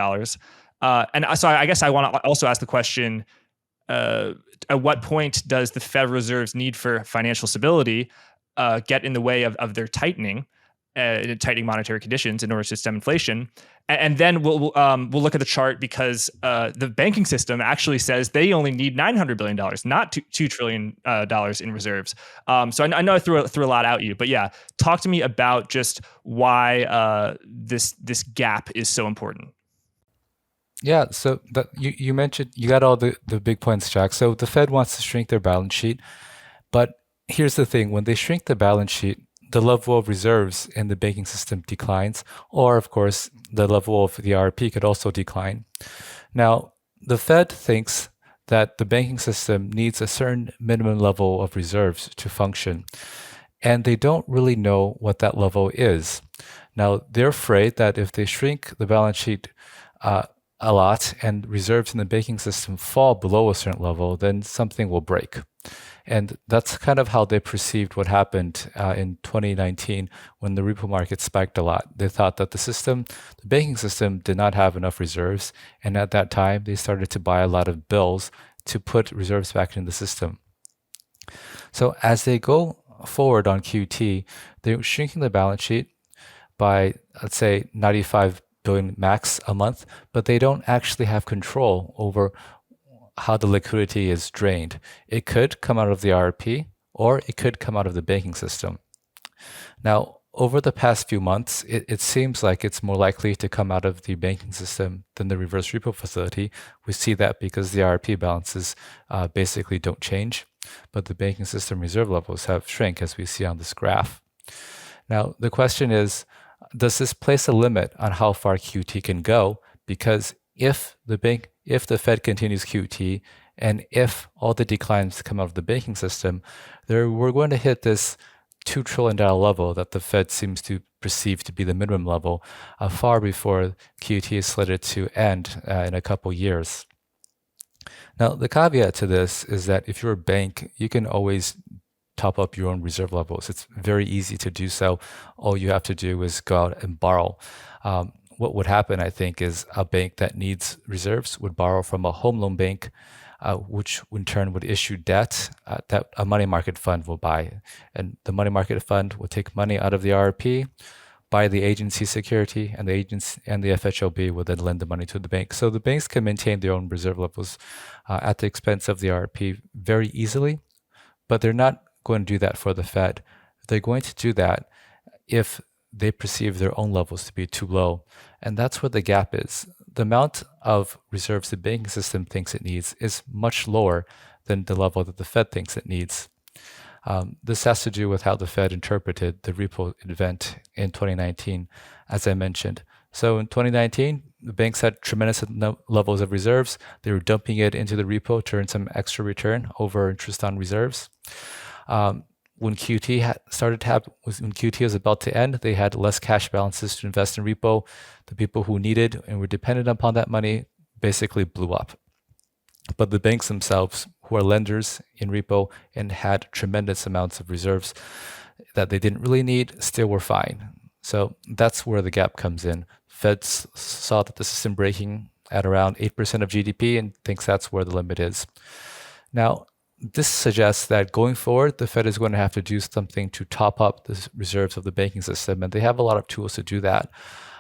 And so I guess I want to also ask the question, at what point does the Federal Reserve's need for financial stability get in the way of their tightening monetary conditions in order to stem inflation? And then we'll look at the chart, because the banking system actually says they only need $900 billion, not $2 trillion in reserves. So I know I threw a lot at you, but yeah, talk to me about just why this gap is so important. Yeah, so you mentioned, you got all the big points, Jack. So the Fed wants to shrink their balance sheet, but here's the thing: when they shrink the balance sheet, the level of reserves in the banking system declines, or of course, the level of the RRP could also decline. Now, the Fed thinks that the banking system needs a certain minimum level of reserves to function, and they don't really know what that level is. Now, they're afraid that if they shrink the balance sheet a lot and reserves in the banking system fall below a certain level, then something will break. And that's kind of how they perceived what happened in 2019 when the repo market spiked a lot. They thought that the banking system did not have enough reserves. And at that time, they started to buy a lot of bills to put reserves back in the system. So as they go forward on QT, they're shrinking the balance sheet by, let's say, 95 billion max a month, but they don't actually have control over how the liquidity is drained. It could come out of the RRP, or it could come out of the banking system. Now, over the past few months, it seems like it's more likely to come out of the banking system than the reverse repo facility. We see that because the RRP balances basically don't change, but the banking system reserve levels have shrunk, as we see on this graph. Now, the question is, does this place a limit on how far QT can go? Because if the Fed continues QT, and if all the declines come out of the banking system, we're going to hit this $2 trillion level that the Fed seems to perceive to be the minimum level far before QT is slated to end in a couple years. Now, the caveat to this is that if you're a bank, you can always top up your own reserve levels. It's very easy to do so. All you have to do is go out and borrow. What would happen, I think, is a bank that needs reserves would borrow from a home loan bank, which in turn would issue debt that a money market fund will buy. And the money market fund will take money out of the RRP, buy the agency security, and the agency and the FHLB will then lend the money to the bank. So the banks can maintain their own reserve levels at the expense of the RRP very easily, but they're not going to do that for the Fed. They're going to do that if they perceive their own levels to be too low. And that's where the gap is. The amount of reserves the banking system thinks it needs is much lower than the level that the Fed thinks it needs. This has to do with how the Fed interpreted the repo event in 2019, as I mentioned. So in 2019, the banks had tremendous levels of reserves. They were dumping it into the repo to earn some extra return over interest on reserves. When QT when QT was about to end, they had less cash balances to invest in repo. The people who needed and were dependent upon that money basically blew up. But the banks themselves, who are lenders in repo and had tremendous amounts of reserves that they didn't really need, still were fine. So that's where the gap comes in. Feds saw that the system breaking at around 8% of GDP and thinks that's where the limit is. Now, this suggests that going forward, the Fed is going to have to do something to top up the reserves of the banking system, and they have a lot of tools to do that.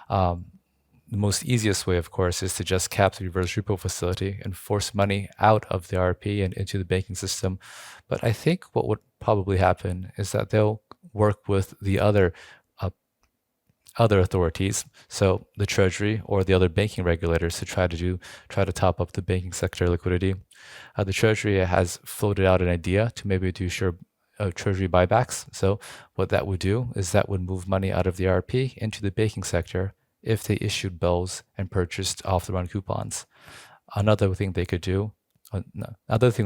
The most easiest way, of course, is to just cap the reverse repo facility and force money out of the RP and into the banking system. But I think what would probably happen is that they'll work with the other authorities, so the Treasury or the other banking regulators, to try to top up the banking sector liquidity. The Treasury has floated out an idea to maybe do Treasury buybacks. So what that would do is that would move money out of the RP into the banking sector if they issued bills and purchased off-the-run coupons. Another thing the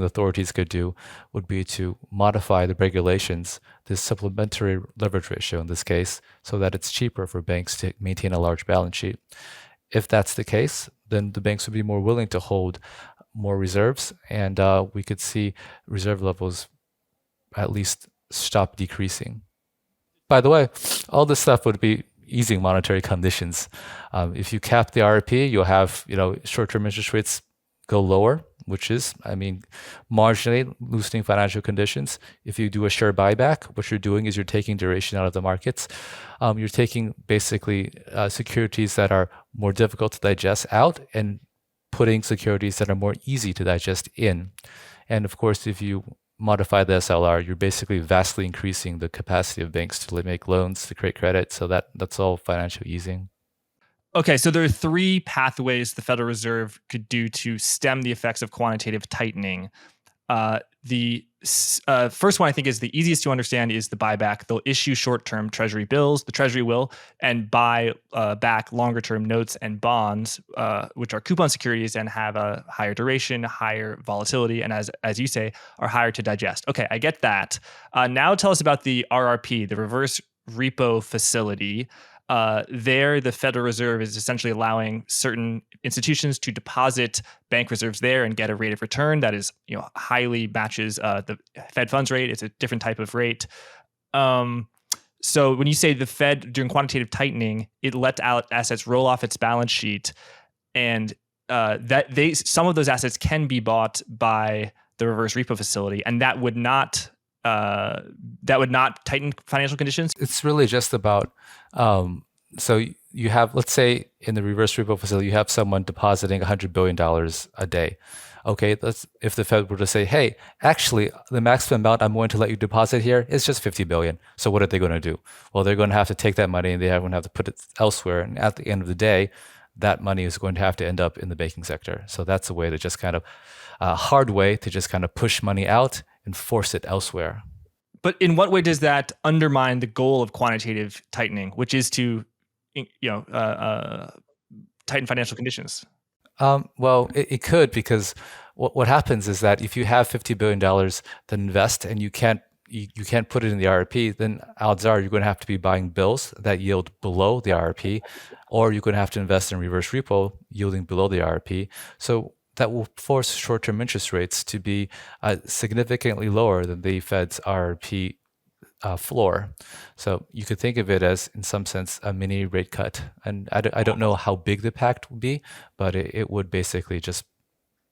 authorities could do would be to modify the regulations, the supplementary leverage ratio in this case, so that it's cheaper for banks to maintain a large balance sheet. If that's the case, then the banks would be more willing to hold more reserves, and we could see reserve levels at least stop decreasing. By the way, all this stuff would be easing monetary conditions. If you cap the RRP, you'll have short-term interest rates go lower, which is, marginally loosening financial conditions. If you do a share buyback, what you're doing is you're taking duration out of the markets. You're taking basically securities that are more difficult to digest out and putting securities that are more easy to digest in. And of course, if you modify the SLR, you're basically vastly increasing the capacity of banks to make loans, to create credit. So that's all financial easing. Okay, so there are three pathways the Federal Reserve could do to stem the effects of quantitative tightening. The first one I think is the easiest to understand is the buyback. They'll issue short-term Treasury bills, the Treasury will, and buy back longer-term notes and bonds, which are coupon securities and have a higher duration, higher volatility, and as you say, are higher to digest. Okay, I get that. Now tell us about the RRP, the reverse repo facility. There, the Federal Reserve is essentially allowing certain institutions to deposit bank reserves there and get a rate of return that is, highly matches the Fed funds rate. It's a different type of rate. So when you say the Fed during quantitative tightening, it let out assets roll off its balance sheet, and some of those assets can be bought by the reverse repo facility, and that would not tighten financial conditions. It's really just about, so you have, let's say in the reverse repo facility, you have someone depositing $100 billion a day. Okay, if the Fed were to say, hey, actually, the maximum amount I'm going to let you deposit here is just $50 billion. So what are they going to do? Well, they're going to have to take that money and they're going to have to put it elsewhere. And at the end of the day, that money is going to have to end up in the banking sector. So that's a way to just kind of, a hard way to just kind of push money out and force it elsewhere. But in what way does that undermine the goal of quantitative tightening, which is to, tighten financial conditions? Well, it could, because what happens is that if you have $50 billion to invest and you can't put it in the RRP, then odds are you're going to have to be buying bills that yield below the RRP, or you're going to have to invest in reverse repo yielding below the RRP. So that will force short-term interest rates to be significantly lower than the Fed's RRP floor. So you could think of it as, in some sense, a mini rate cut. And I don't know how big the impact would be, but it would basically just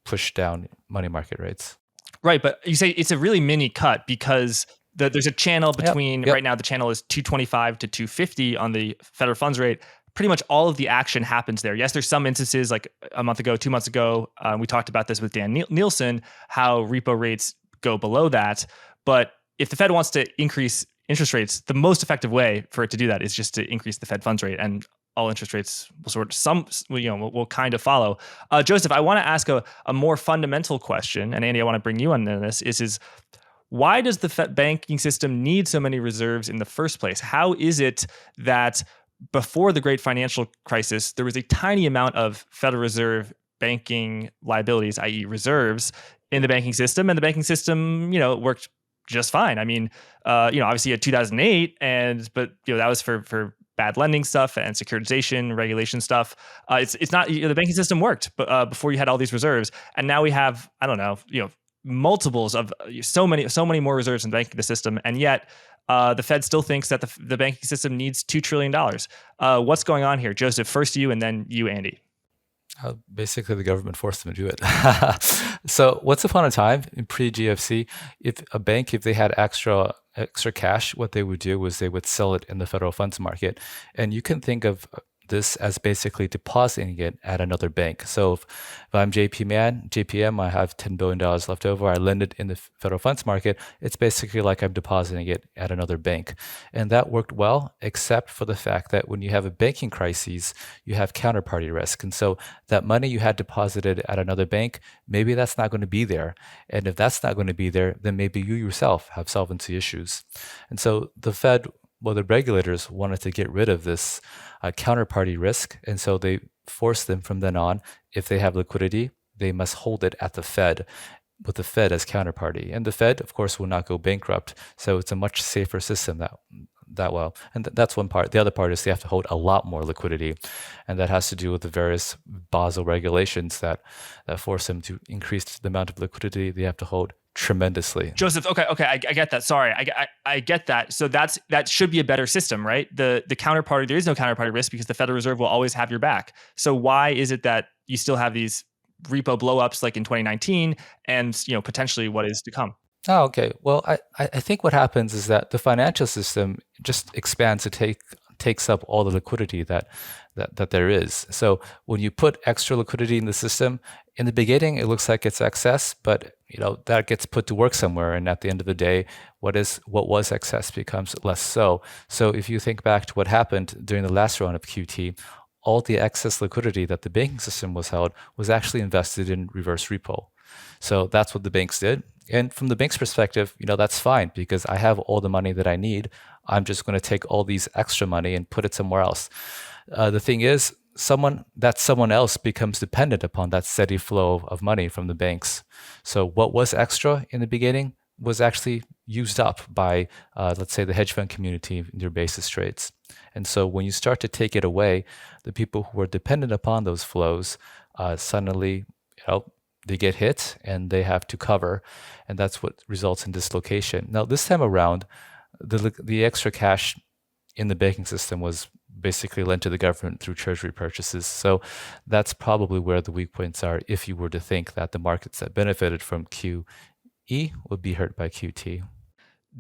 push down money market rates. Right, but you say it's a really mini cut because there's a channel between, Yep. Right now the channel is 225 to 250 on the federal funds rate. Pretty much all of the action happens there. Yes, there's some instances like a month ago, 2 months ago, we talked about this with Dan Nielsen, how repo rates go below that. But if the Fed wants to increase interest rates, the most effective way for it to do that is just to increase the Fed funds rate, and all interest rates will kind of follow. Joseph, I want to ask a more fundamental question, and Andy, I want to bring you on this. Is why does the banking system need so many reserves in the first place? How is it that before the great financial crisis, there was a tiny amount of Federal Reserve banking liabilities, i.e. reserves, in the banking system, and the banking system, worked just fine. I mean, obviously at 2008, but that was for bad lending stuff and securitization regulation stuff. It's not, the banking system worked, but before you had all these reserves, and now we have, I don't know, multiples of so many more reserves in the banking system, and yet the Fed still thinks that the banking system needs $2 trillion. What's going on here? Joseph, first you, and then you, Andy. Basically, the government forced them to do it. So once upon a time, in pre-GFC, if they had extra cash, what they would do was they would sell it in the federal funds market. And you can think of this as basically depositing it at another bank. So if I'm JPM, I have $10 billion left over, I lend it in the federal funds market, it's basically like I'm depositing it at another bank. And that worked well, except for the fact that when you have a banking crisis, you have counterparty risk. And so that money you had deposited at another bank, maybe that's not going to be there. And if that's not going to be there, then maybe you yourself have solvency issues. And so the regulators wanted to get rid of this counterparty risk, and so they forced them from then on, if they have liquidity, they must hold it at the Fed, with the Fed as counterparty. And the Fed, of course, will not go bankrupt, so it's a much safer system that well. And that's one part. The other part is they have to hold a lot more liquidity, and that has to do with the various Basel regulations that force them to increase the amount of liquidity they have to hold tremendously. Joseph, okay, I get that. Sorry, I get that. So that should be a better system, right? The counterparty, there is no counterparty risk because the Federal Reserve will always have your back. So why is it that you still have these repo blowups like in 2019 and potentially what is to come? Oh, okay. Well, I think what happens is that the financial system just expands to takes up all the liquidity that there is. So when you put extra liquidity in the system, in the beginning it looks like it's excess, but that gets put to work somewhere, and at the end of the day, what was excess becomes less so. So if you think back to what happened during the last round of QT, all the excess liquidity that the banking system was held was actually invested in reverse repo. So that's what the banks did. And from the bank's perspective, that's fine because I have all the money that I need. I'm just going to take all these extra money and put it somewhere else. The thing is, someone else becomes dependent upon that steady flow of money from the banks. So what was extra in the beginning was actually used up by, let's say, the hedge fund community in their basis trades. And so when you start to take it away, the people who are dependent upon those flows suddenly, they get hit and they have to cover, and that's what results in dislocation. Now, this time around, the extra cash in the banking system was basically lent to the government through Treasury purchases. So that's probably where the weak points are if you were to think that the markets that benefited from QE would be hurt by QT.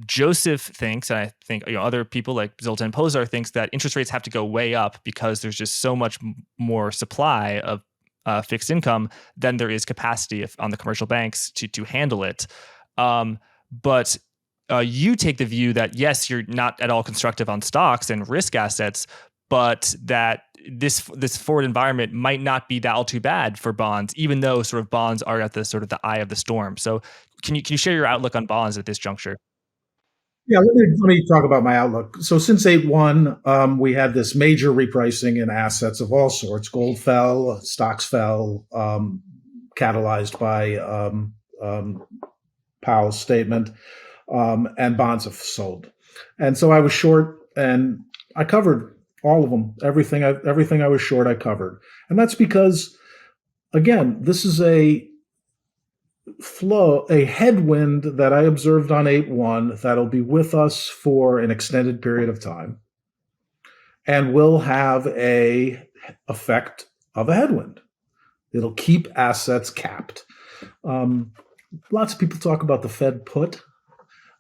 Joseph thinks, and I think other people like Zoltan Pozar thinks, that interest rates have to go way up because there's just so much more supply of fixed income than there is capacity on the commercial banks to handle it. But you take the view that, yes, you're not at all constructive on stocks and risk assets, but that this forward environment might not be that all too bad for bonds, even though sort of bonds are at the sort of the eye of the storm. So can you share your outlook on bonds at this juncture? Yeah, let me talk about my outlook. So since 8/1, we had this major repricing in assets of all sorts. Gold fell, stocks fell, catalyzed by Powell's statement, and bonds have sold. And so I was short, and I covered all of them. Everything I was short, I covered. And that's because, again, this is a headwind that I observed on 8/1 that'll be with us for an extended period of time and will have a effect of a headwind. It'll keep assets capped. Lots of people talk about the Fed put.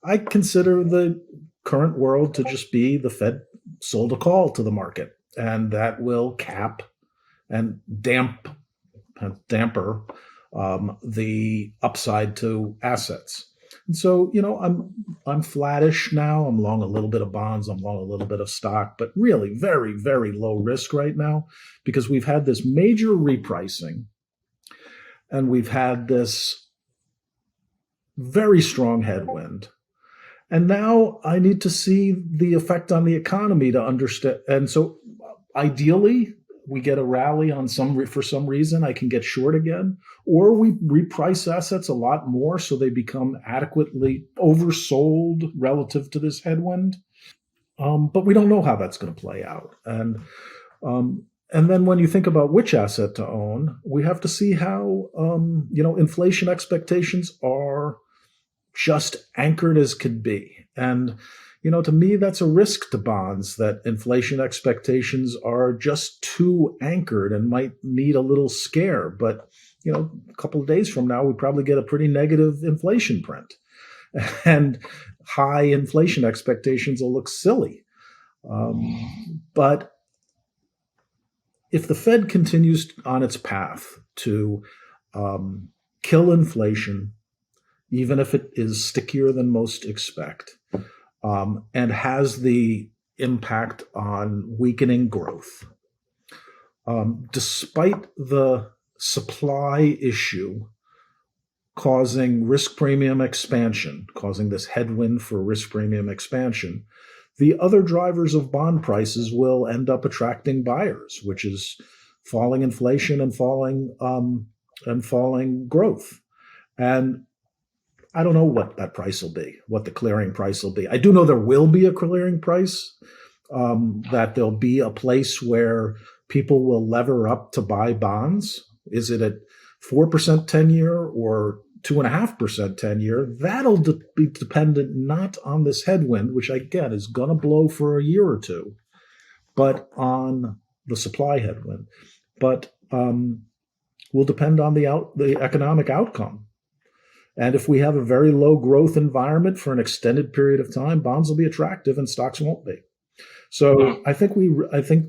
I consider the current world to just be the Fed sold a call to the market, and that will cap and damper the upside to assets. And so, I'm flattish now. I'm long a little bit of bonds. I'm long a little bit of stock, but really very, very low risk right now because we've had this major repricing and we've had this very strong headwind. And now I need to see the effect on the economy to understand. And so ideally, we get a rally for some reason, I can get short again, or we reprice assets a lot more so they become adequately oversold relative to this headwind. But we don't know how that's going to play out. And then when you think about which asset to own, we have to see how inflation expectations are just anchored as could be. And to me, that's a risk to bonds, that inflation expectations are just too anchored and might need a little scare. But a couple of days from now, we probably get a pretty negative inflation print, and high inflation expectations will look silly. But if the Fed continues on its path to kill inflation, even if it is stickier than most expect, and has the impact on weakening growth, despite the supply issue causing risk premium expansion, causing this headwind for risk premium expansion, the other drivers of bond prices will end up attracting buyers, which is falling inflation and falling growth. And I don't know what that price will be, what the clearing price will be. I do know there will be a clearing price, that there'll be a place where people will lever up to buy bonds. Is it at 4% 10-year or 2.5% 10-year? That'll be dependent not on this headwind, which I get is going to blow for a year or two, but on the supply headwind. But will depend on the economic outcome. And if we have a very low growth environment for an extended period of time, bonds will be attractive and stocks won't be. So I think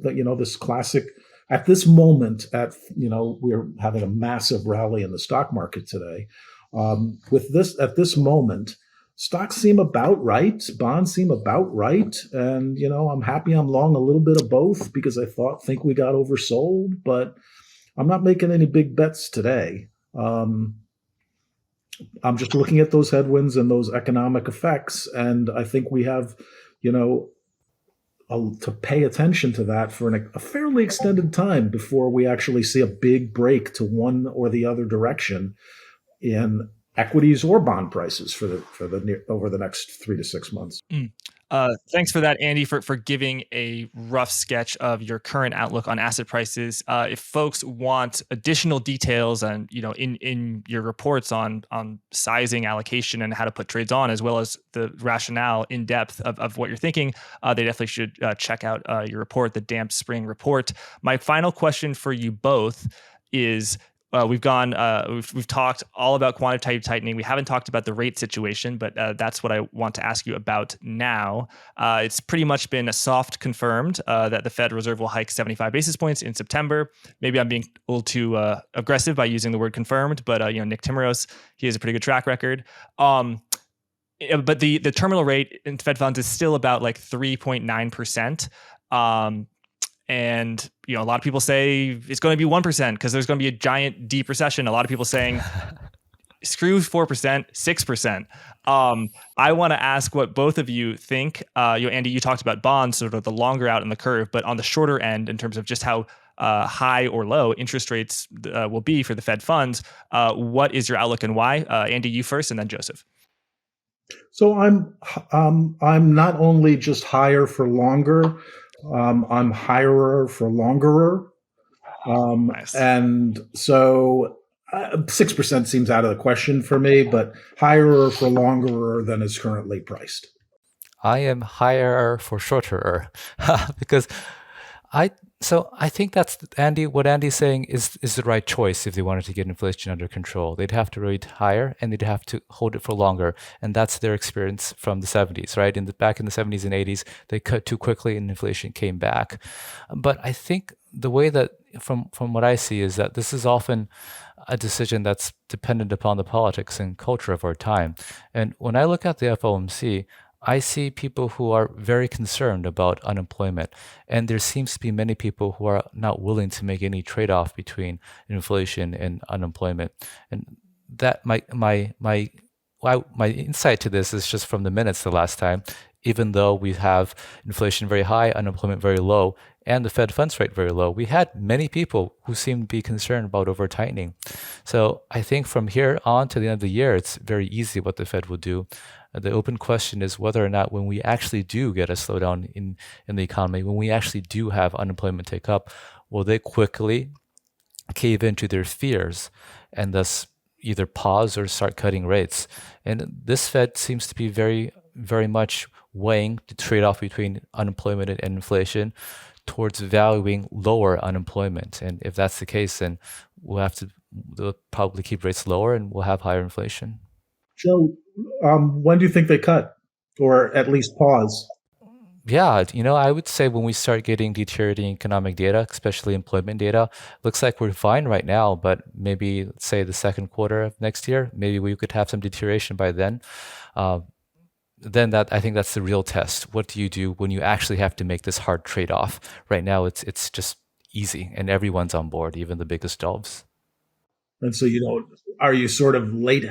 that this classic, at this moment, we're having a massive rally in the stock market today. At this moment, stocks seem about right, bonds seem about right, and I'm happy I'm long a little bit of both because I think we got oversold, but I'm not making any big bets today. I'm just looking at those headwinds and those economic effects, and I think we have, to pay attention to that for a fairly extended time before we actually see a big break to one or the other direction in equities or bond prices over the next 3 to 6 months. Thanks for that, Andy, for giving a rough sketch of your current outlook on asset prices. If folks want additional details and in your reports on sizing, allocation, and how to put trades on, as well as the rationale in depth of what you're thinking, they definitely should check out your report, the Damp Spring Report. My final question for you both is, we've talked all about quantitative tightening. We haven't talked about the rate situation, but that's what I want to ask you about now. It's pretty much been a soft confirmed that the Fed Reserve will hike 75 basis points in September. Maybe I'm being a little too aggressive by using the word confirmed, but Nick Timmeros, he has a pretty good track record. But the terminal rate in Fed funds is still about like 3.9%. And a lot of people say it's going to be 1% because there's going to be a giant deep recession. A lot of people saying screw 4%, 6%. I want to ask what both of you think. Andy, you talked about bonds, sort of the longer out in the curve, but on the shorter end, in terms of just how high or low interest rates will be for the Fed funds. What is your outlook and why? Andy, you first, and then Joseph. So I'm not only just higher for longer. I'm higher for longerer. Nice. And so 6% seems out of the question for me, but higher for longerer than is currently priced. I am higher for shorterer because I think that's what Andy's saying is the right choice if they wanted to get inflation under control. They'd have to rate higher and they'd have to hold it for longer. And that's their experience from the 70s, right? Back in the 70s and 80s, they cut too quickly and inflation came back. But I think the way that, from what I see, is that this is often a decision that's dependent upon the politics and culture of our time. And when I look at the FOMC, I see people who are very concerned about unemployment, and there seems to be many people who are not willing to make any trade-off between inflation and unemployment. And that my insight to this is just from the minutes the last time. even though we have inflation very high, unemployment very low, and the Fed funds rate very low, we had many people who seemed to be concerned about over tightening. So I think from here on to the end of the year, it's very easy what the Fed will do. The open question is whether or not when we actually do get a slowdown in the economy, when we actually do have unemployment take up, will they quickly cave into their fears and thus either pause or start cutting rates? And this Fed seems to be very, very much weighing the trade-off between unemployment and inflation towards valuing lower unemployment. And if that's the case, then they'll probably keep rates lower and we'll have higher inflation. Joe, when do you think they cut, or at least pause? Yeah, I would say when we start getting deteriorating economic data, especially employment data, looks like we're fine right now, but maybe let's say the second quarter of next year, maybe we could have some deterioration by then. Then I think that's the real test. What do you do when you actually have to make this hard trade-off? Right now, it's just easy, and everyone's on board, even the biggest doves. And so, are you sort of late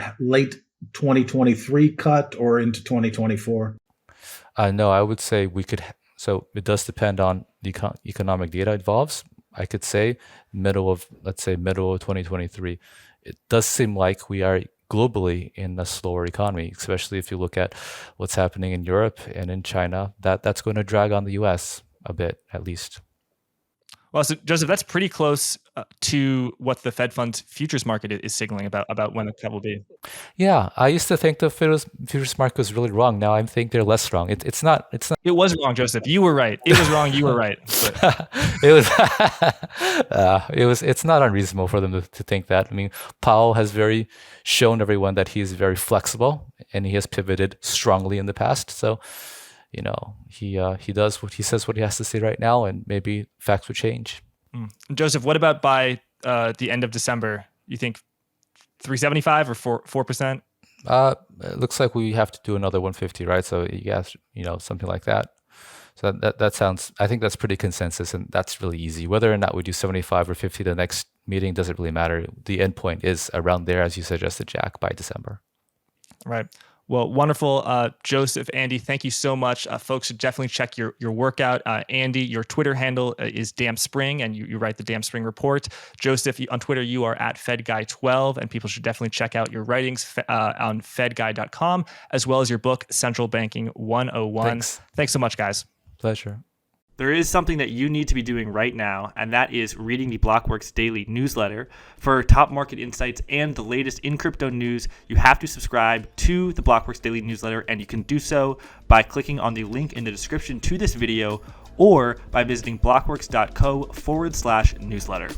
2023 cut or into 2024? No, I would say we could. So it does depend on the economic data involves. I could say let's say middle of 2023. It does seem like we are globally in a slower economy, especially if you look at what's happening in Europe and in China. That's going to drag on the U.S. a bit, at least. Well, so Joseph, that's pretty close to what the Fed funds futures market is signaling about when the cut will be. Yeah, I used to think the futures market was really wrong. Now I think they're less wrong. It's not. It was wrong, Joseph. You were right. It was wrong. You were right. But. It's not unreasonable for them to think that. I mean, Powell has shown everyone that he's very flexible and he has pivoted strongly in the past. So, he does what he says, what he has to say right now, and maybe facts would change. Joseph, what about by the end of December? You think 375 or 4%? It looks like we have to do another 150, right? So yes, something like that. So that sounds. I think that's pretty consensus, and that's really easy. Whether or not we do 75 or 50, the next meeting doesn't really matter. The end point is around there, as you suggested, Jack, by December. Right. Well, wonderful. Joseph, Andy, thank you so much. Folks should definitely check your workout. Andy, your Twitter handle is Damp Spring, and you write the Damp Spring report. Joseph, on Twitter, you are at FedGuy12, and people should definitely check out your writings on FedGuy.com, as well as your book, Central Banking 101. Thanks so much, guys. Pleasure. There is something that you need to be doing right now, and that is reading the Blockworks daily newsletter. For top market insights and the latest in crypto news, you have to subscribe to the Blockworks daily newsletter, and you can do so by clicking on the link in the description to this video or by visiting blockworks.co/newsletter.